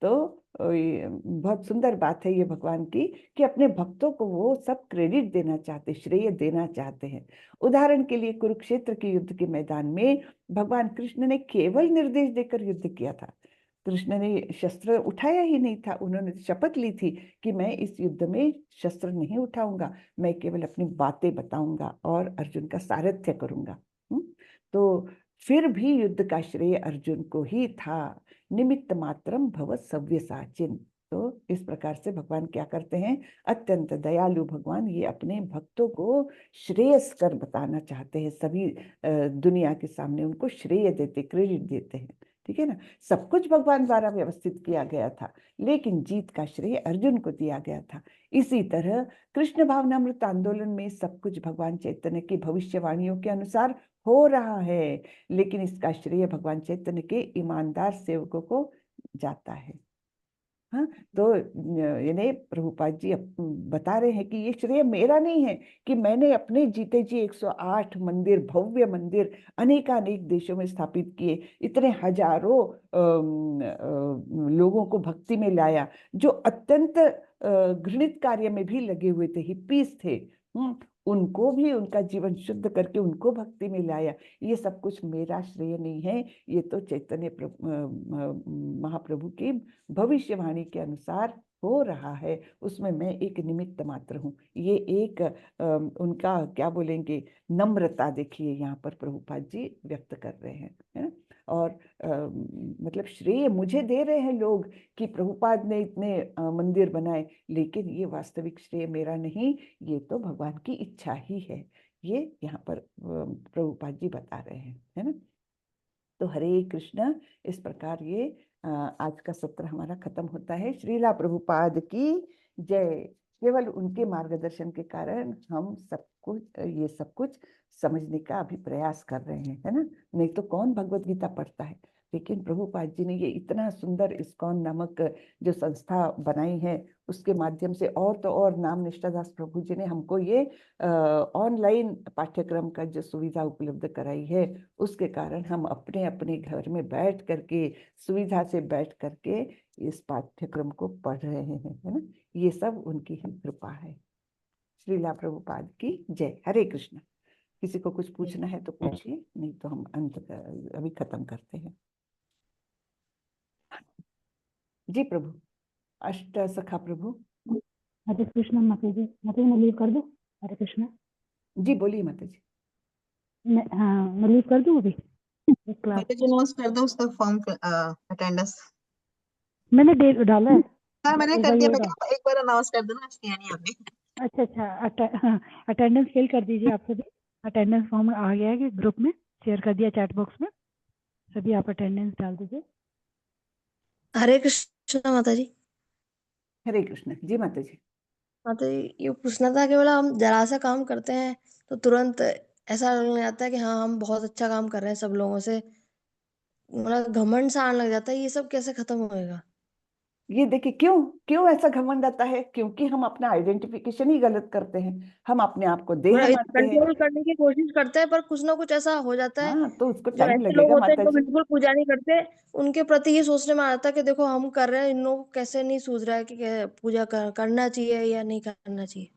तो बहुत सुंदर बात है ये भगवान की कि अपने भक्तों को वो सब क्रेडिट देना चाहते, श्रेय देना चाहते हैं। उदाहरण के लिए कुरुक्षेत्र के युद्ध के मैदान में भगवान कृष्ण ने केवल निर्देश देकर युद्ध किया था। कृष्ण ने शस्त्र उठाया ही नहीं था। उन्होंने शपथ ली थी कि मैं इस युद्ध में शस्त्र नहीं उठाऊंगा, मैं केवल अपनी बातें बताऊंगा और अर्जुन का सारथ्य करूंगा। तो फिर भी युद्ध का श्रेय अर्जुन को ही था। निमित्त मात्रम भव सव्यसाचिन। तो इस प्रकार से भगवान क्या करते हैं, अत्यंत दयालु भगवान ये अपने भक्तों को श्रेयस कर बताना चाहते हैं। सभी दुनिया के सामने उनको श्रेय देते, क्रेडिट देते हैं। ठीक है ना। सब कुछ भगवान द्वारा व्यवस्थित किया गया था, लेकिन जीत का श्रेय अर्जुन को दिया गया था। इसी तरह कृष्ण भावनामृत आंदोलन में सब कुछ भगवान चैतन्य की भविष्यवाणियों के अनुसार हो रहा है, लेकिन इसका श्रेय भगवान चैतन्य के ईमानदार सेवकों को जाता है। हाँ, तो यानी प्रभुपाद जी बता रहे हैं कि ये श्रेय मेरा नहीं है कि मैंने अपने जीते जी 108 मंदिर, भव्य मंदिर अनेकानेक देशों में स्थापित किए, इतने हजारों लोगों को भक्ति में लाया, जो अत्यंत घृणित कार्य में भी लगे हुए थे, हिप्पीस थे, उनको भी उनका जीवन शुद्ध करके उनको भक्ति में लाया। ये सब कुछ मेरा श्रेय नहीं है, ये तो चैतन्य महाप्रभु की भविष्यवाणी के अनुसार हो रहा है, उसमें मैं एक निमित्त मात्र हूँ। ये एक उनका क्या बोलेंगे, नम्रता देखिए यहाँ पर प्रभुपाद जी व्यक्त कर रहे हैं, है ना। और मतलब श्रेय मुझे दे रहे हैं लोग कि प्रभुपाद ने इतने मंदिर बनाए, लेकिन ये वास्तविक श्रेय मेरा नहीं, ये तो भगवान की इच्छा ही है। ये यहाँ पर प्रभुपाद जी बता रहे हैं, है ना। तो हरे कृष्ण, इस प्रकार ये आज का सत्र हमारा खत्म होता है। श्रीला प्रभुपाद की जय। केवल उनके मार्गदर्शन के कारण हम सब कुछ ये सब कुछ समझने का अभी प्रयास कर रहे हैं, है ना। नहीं तो कौन भगवत गीता पढ़ता है। लेकिन प्रभुपाद जी ने ये इतना सुंदर इस्कॉन नामक जो संस्था बनाई है, उसके माध्यम से और तो और नाम निष्ठादास प्रभु जी ने हमको ये ऑनलाइन पाठ्यक्रम का जो सुविधा उपलब्ध कराई है, उसके कारण हम अपने अपने घर में बैठ करके, सुविधा से बैठ करके इस पाठ्यक्रम को पढ़ रहे हैं, है ना। ये सब उनकी ही कृपा है। श्रीला प्रभुपाद की जय। हरे कृष्ण। किसी को कुछ पूछना है तो पूछिए, नहीं तो हम अभी खत्म करते हैं। जी प्रभु। अष्ट सखा प्रभु। हरे कृष्ण माता जी। माता जी मैं लीव कर दूं? हरे कृष्ण। जी बोलिए माता जी। मैं लीव कर दूं अभी एक क्लास? मैंने जो नोट्स कर दो उसका फॉर्म अटेंडेंस मैंने डेट डाला है। हाँ मैंने एक कर बार दिया। ये मैं कहा एक बार अनाउंस कर देना, आज किया नहीं आपने। अच्छा, अटेंडेंस फिल कर दीजिए आप सभी। अटेंडेंस फॉर्म आ गया है कि ग्रुप में शेयर कर दिया चैट बॉक्स में, सभी आप अटेंडेंस डाल दीजिए। हरे कृष्ण माता जी। हरे कृष्ण। जी माता जी। माता जी ये पूछना था कि बोला हम जरा सा काम करते हैं तो तुरंत ऐसा लगने लगता है कि हाँ हम बहुत अच्छा काम कर रहे हैं, सब लोगों से मतलब घमंड सा आने लग जाता है। ये सब कैसे खत्म होएगा? ये देखिए क्यों क्यों ऐसा घमंड आता है, क्योंकि हम अपना आइडेंटिफिकेशन ही गलत करते हैं। हम अपने आप को देह मतलब मानते हैं। कंट्रोल करने की कोशिश करते हैं पर कुछ ना कुछ ऐसा हो जाता है। हाँ, तो उसको जो टाइम ऐसे लोग लगेगा होते हैं माता जो जी। बिल्कुल पूजा नहीं करते, उनके प्रति ये सोचने में आता है कि देखो हम कर रहे हैं, इन लोगों को कैसे नहीं सूझ रहा है कि पूजा करना चाहिए या नहीं करना चाहिए।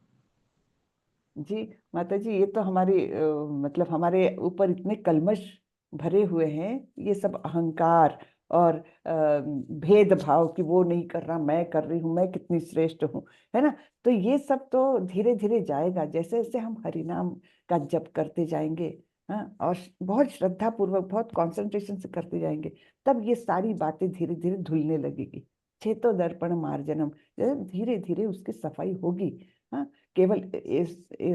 जी माता जी, ये तो हमारे मतलब हमारे ऊपर इतने कलमश भरे हुए हैं, ये सब अहंकार और भेदभाव कि वो नहीं कर रहा, मैं कर रही हूँ, मैं कितनी श्रेष्ठ हूँ, है ना। तो ये सब तो धीरे धीरे जाएगा, जैसे जैसे हम हरि नाम का जप करते जाएंगे, हाँ, और बहुत श्रद्धा पूर्वक, बहुत कंसंट्रेशन से करते जाएंगे, तब ये सारी बातें धीरे धीरे धुलने लगेगी। चेतो दर्पण मार्जनम, धीरे धीरे उसकी सफाई होगी। हाँ, केवल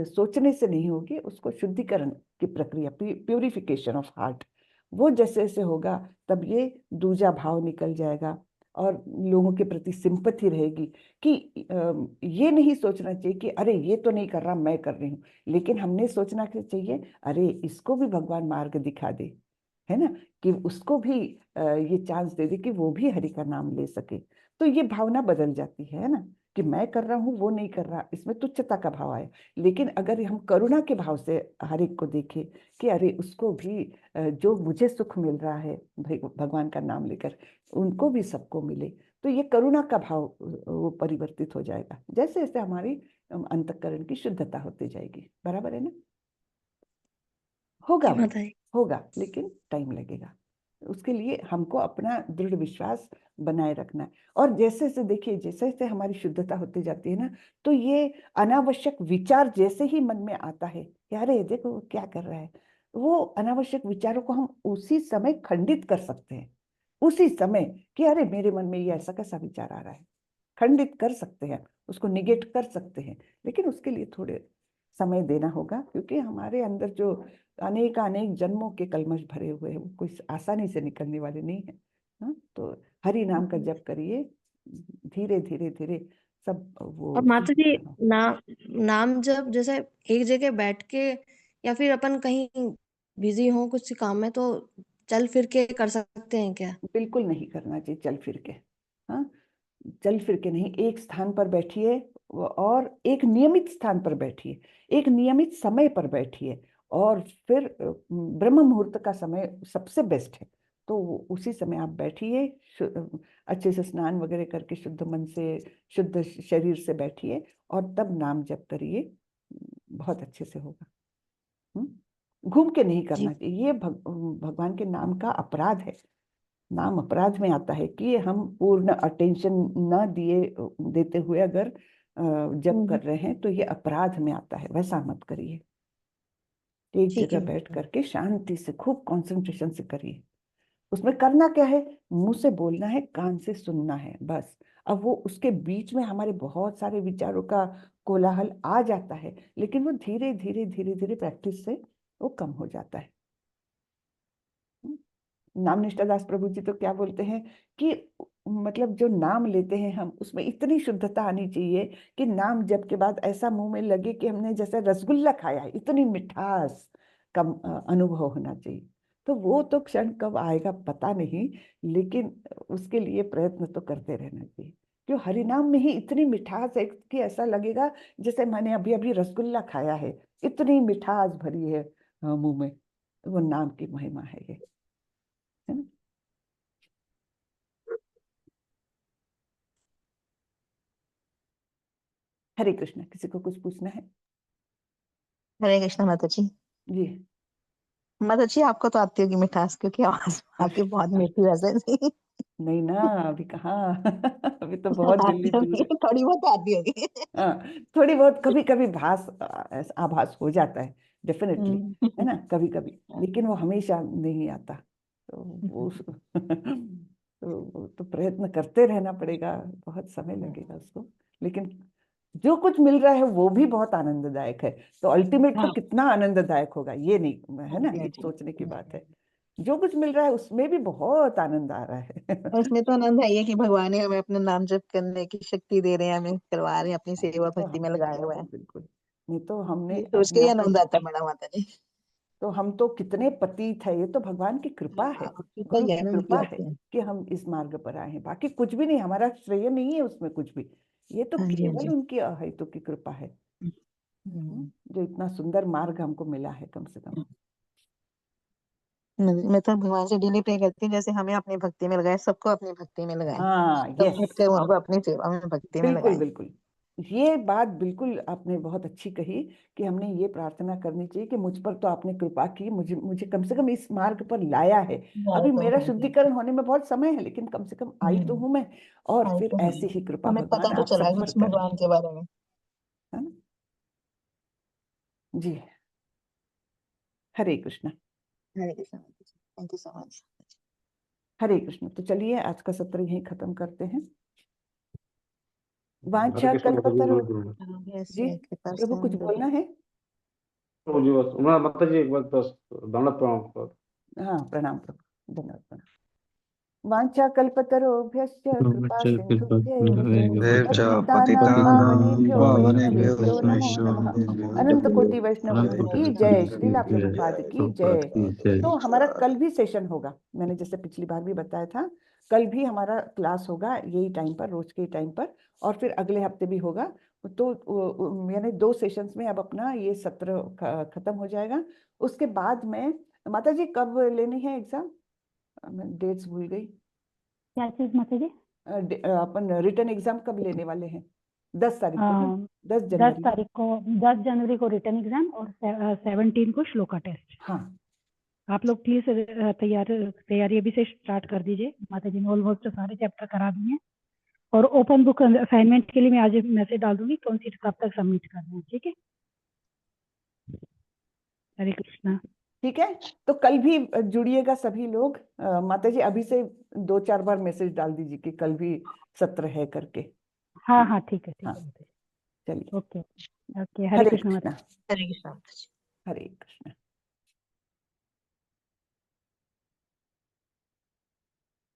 सोचने से नहीं होगी, उसको शुद्धिकरण की प्रक्रिया, प्यूरिफिकेशन ऑफ हार्ट, वो जैसे जैसे होगा तब ये दूजा भाव निकल जाएगा और लोगों के प्रति सिंपथी रहेगी कि ये नहीं सोचना चाहिए कि अरे ये तो नहीं कर रहा, मैं कर रही हूँ, लेकिन हमने सोचना चाहिए अरे इसको भी भगवान मार्ग दिखा दे, है ना, कि उसको भी ये चांस दे दे कि वो भी हरि का नाम ले सके। तो ये भावना बदल जाती है ना, कि मैं कर रहा हूँ वो नहीं कर रहा, इसमें तुच्छता का भाव आए। लेकिन अगर हम करुणा के भाव से हर एक को देखें कि अरे उसको भी जो मुझे सुख मिल रहा है भगवान का नाम लेकर, उनको भी सबको मिले, तो ये करुणा का भाव वो परिवर्तित हो जाएगा, जैसे जैसे हमारी अंतःकरण की शुद्धता होती जाएगी। बराबर है ना। होगा जी वो, माता जी। होगा, लेकिन टाइम लगेगा। उसके लिए हमको अपना दृढ़ विश्वास बनाए रखना है। और जैसे जैसे देखिए, जैसे जैसे हमारी शुद्धता होती जाती है ना, तो ये अनावश्यक विचार जैसे ही मन में आता है, यार ये देखो वो क्या कर रहा है, वो अनावश्यक विचारों को हम उसी समय खंडित कर सकते हैं। उसी समय कि अरे मेरे मन में ये ऐसा कैसा विचार आ रहा है, खंडित कर सकते हैं, उसको निगेट कर सकते हैं। लेकिन उसके लिए थोड़े समय देना होगा, क्योंकि हमारे अंदर जो अनेक अनेक जन्मों के कलमश भरे हुए हैं, वो कोई आसानी से निकलने वाले नहीं है। हाँ, तो हरि नाम का जप करिए, धीरे धीरे धीरे सब वो और माता जी हाँ, नाम जब जैसे एक जगह बैठ के या फिर अपन कहीं बिजी हो कुछ काम में तो चल फिर के कर सकते हैं क्या? बिल्कुल नहीं करना चाहिए चल फिर के। हाँ, चल फिर के नहीं, एक स्थान पर बैठिए और एक नियमित स्थान पर बैठिए, एक नियमित समय पर बैठिए, और फिर ब्रह्म मुहूर्त का समय सबसे बेस्ट है। तो उसी समय आप बैठिए, अच्छे से स्नान वगैरह करके शुद्ध मन से, शुद्ध शरीर से बैठिए और तब नाम जप करिए, बहुत अच्छे से होगा। घूम के नहीं करना जी चाहिए, ये भगवान के नाम का अपराध है। नाम अपराध में आता है कि हम पूर्ण अटेंशन न देते हुए अगर जप कर रहे हैं, तो ये अपराध में आता है, वैसा मत करिए। एक ठीक जगह है। बैठ करके शांति से खूब कंसंट्रेशन से करिए। उसमें करना क्या है, मुंह से बोलना है, कान से सुनना है, बस। अब वो उसके बीच में हमारे बहुत सारे विचारों का कोलाहल आ जाता है, लेकिन वो धीरे धीरे धीरे धीरे प्रैक्टिस से वो कम हो जाता है। नाम निष्ठा दास प्रभु जी तो क्या बोलते हैं कि मतलब जो नाम लेते हैं हम, उसमें इतनी शुद्धता आनी चाहिए कि नाम जप के बाद ऐसा मुंह में लगे कि हमने जैसे रसगुल्ला खाया है, इतनी मिठास का अनुभव होना चाहिए। तो वो तो क्षण कब आएगा पता नहीं, लेकिन उसके लिए प्रयत्न तो करते रहना चाहिए। क्यों, हरिनाम में ही इतनी मिठास है कि ऐसा लगेगा जैसे मैंने अभी अभी रसगुल्ला खाया है, इतनी मिठास भरी है मुंह में। वो नाम की महिमा है ये, है ना। हरे कृष्णा, किसी को कुछ पूछना है? हरे कृष्णा माता जी। जी। माता जी आपको तो आती होगी मिठास, क्योंकि आवाज आपकी बहुत मीठी वैसे नहीं। नहीं ना, अभी कहाँ अभी तो बहुत दिल्ली आती दूर होगी, है। थोड़ी बहुत आती होगी। हाँ, थोड़ी बहुत कभी कभी आभास हो जाता है, डेफिनेटली, है ना, कभी कभी, लेकिन वो हमेशा नहीं आता। तो वो तो प्रयत्न करते रहना पड़ेगा, बहुत समय लगेगा उसको, लेकिन जो कुछ मिल रहा है वो भी बहुत आनंददायक है। तो अल्टीमेट तो हाँ कितना आनंददायक होगा ये नहीं, है ना, जी ये जी। सोचने की बात है। जो कुछ मिल रहा है उसमें भी बहुत आनंद आ रहा है। और इसमें तो आनंद है ये कि भगवान ही हमें अपना नाम जप करने की शक्ति दे रहे हैं, हमें करवा रहे हैं, अपनी सेवा तो भक्ति में लगाए हुए बिल्कुल हैं। बिल्कुल, नहीं तो हमने ये सोच के अपने ही आप में, आनंद आता है बड़ा माता जी। तो हम तो कितने पतित है, ये तो भगवान की कृपा है, कृपा गुरु ही की है ना उनकी कृपा है आपसे। कि हम इस मार्ग पर आए हैं। बाकी कुछ भी नहीं, हमारा श्रेय नहीं है उसमें कुछ भी, ये तो हाँ जी हाँ केवल जी। उनकी अहेतु की कृपा है। हम्म। जो इतना सुंदर मार्ग हमको मिला है, कम से कम। मैं तो भगवान से डेली प्रे करती हूँ, जैसे हमें अपनी भक्ति में लगाए, सबको अपनी भक्ति में लगाए, हाँ, सब यस, हटकर वहां को अपनी सेवा में भक्ति में बिल्कुल लगाए। बिल्कुल, ये बात बिल्कुल आपने बहुत अच्छी कही कि हमने ये प्रार्थना करनी चाहिए कि मुझ पर तो आपने कृपा की, मुझे मुझे कम से कम इस मार्ग पर लाया है। यार अभी तो मेरा हाँ जी। शुद्धिकरण होने में बहुत समय है, लेकिन कम से कम आई तो हूं मैं, और हाँ फिर तो ऐसी ही कृपा हमें पता भगवान तो आप चला है सब पर कुछ करें, भगवान के बारे में। है ना। जी, Hare Krishna. Hare Krishna. Thank you so much. Hare Krishna. तो चलिए आज का सत्र यहीं खत्म करते हैं। हरे वांछा कृष्ण माता जी, कल्पतरु। बहुत गुरु। जी, कृपा प्रभु कुछ बोलना है? तो जी बस माता जी एक बार बस दंडवत प्रणाम कर। हाँ, प्रणाम प्रभु, धन्यवाद, प्रणाम। वांछा कल्पतरुभ्यश्च कृपा सिंधुभ्यैव देव च पतितानां पतितानां पावनेभ्यो पावनेभ्यो वैष्णवेभ्यो नमो नमः। वैष्णवेभ्यो अनंत कोटि वैष्णव अनंत वृंद की कोटि जय, वैष्णव श्रीला की जय, प्रभुपाद की प्रभुपाद जय। की जय। तो हमारा कल भी सेशन होगा, मैंने जैसे पिछली बार भी बताया था, कल भी हमारा क्लास होगा यही टाइम पर, रोज के टाइम पर, और फिर अगले हफ्ते भी होगा। तो यानी 2 सेशंस में अब अपना ये सत्र खत्म हो जाएगा। उसके बाद में माता जी कब लेनी है एग्जाम? मैं डेट्स भूल गई। क्या चीज माता जी? अपन रिटर्न एग्जाम कब लेने वाले हैं? 10 तारीख को ना, 10 10 जनवरी। तारीख को, 10 जनवरी को रिटर्न एग्जाम और 17 को श्लोका टेस्ट। हाँ, आप लोग प्लीज तैयारी अभी से स्टार्ट कर दीजिए। माता जी ने ऑलमोस्ट सारे चैप्टर करा दिए हैं, और ओपन बुक असाइनमेंट के लिए मैं आज मैसेज डाल दूंगी कौन सी कब तक सबमिट करना है, ठीक है। हरे कृष्णा। ठीक है। तो कल भी जुड़िएगा सभी लोग। माता जी अभी से 2-4 बार मैसेज डाल दीजिए कि कल भी सत्र है करके। हाँ हाँ ठीक है हाँ, माता जी। चलिए, ओके ओके, हरे हरे कृष्णा माता कृष्णा, जी। हरे कृष्ण। हरे कृष्णा।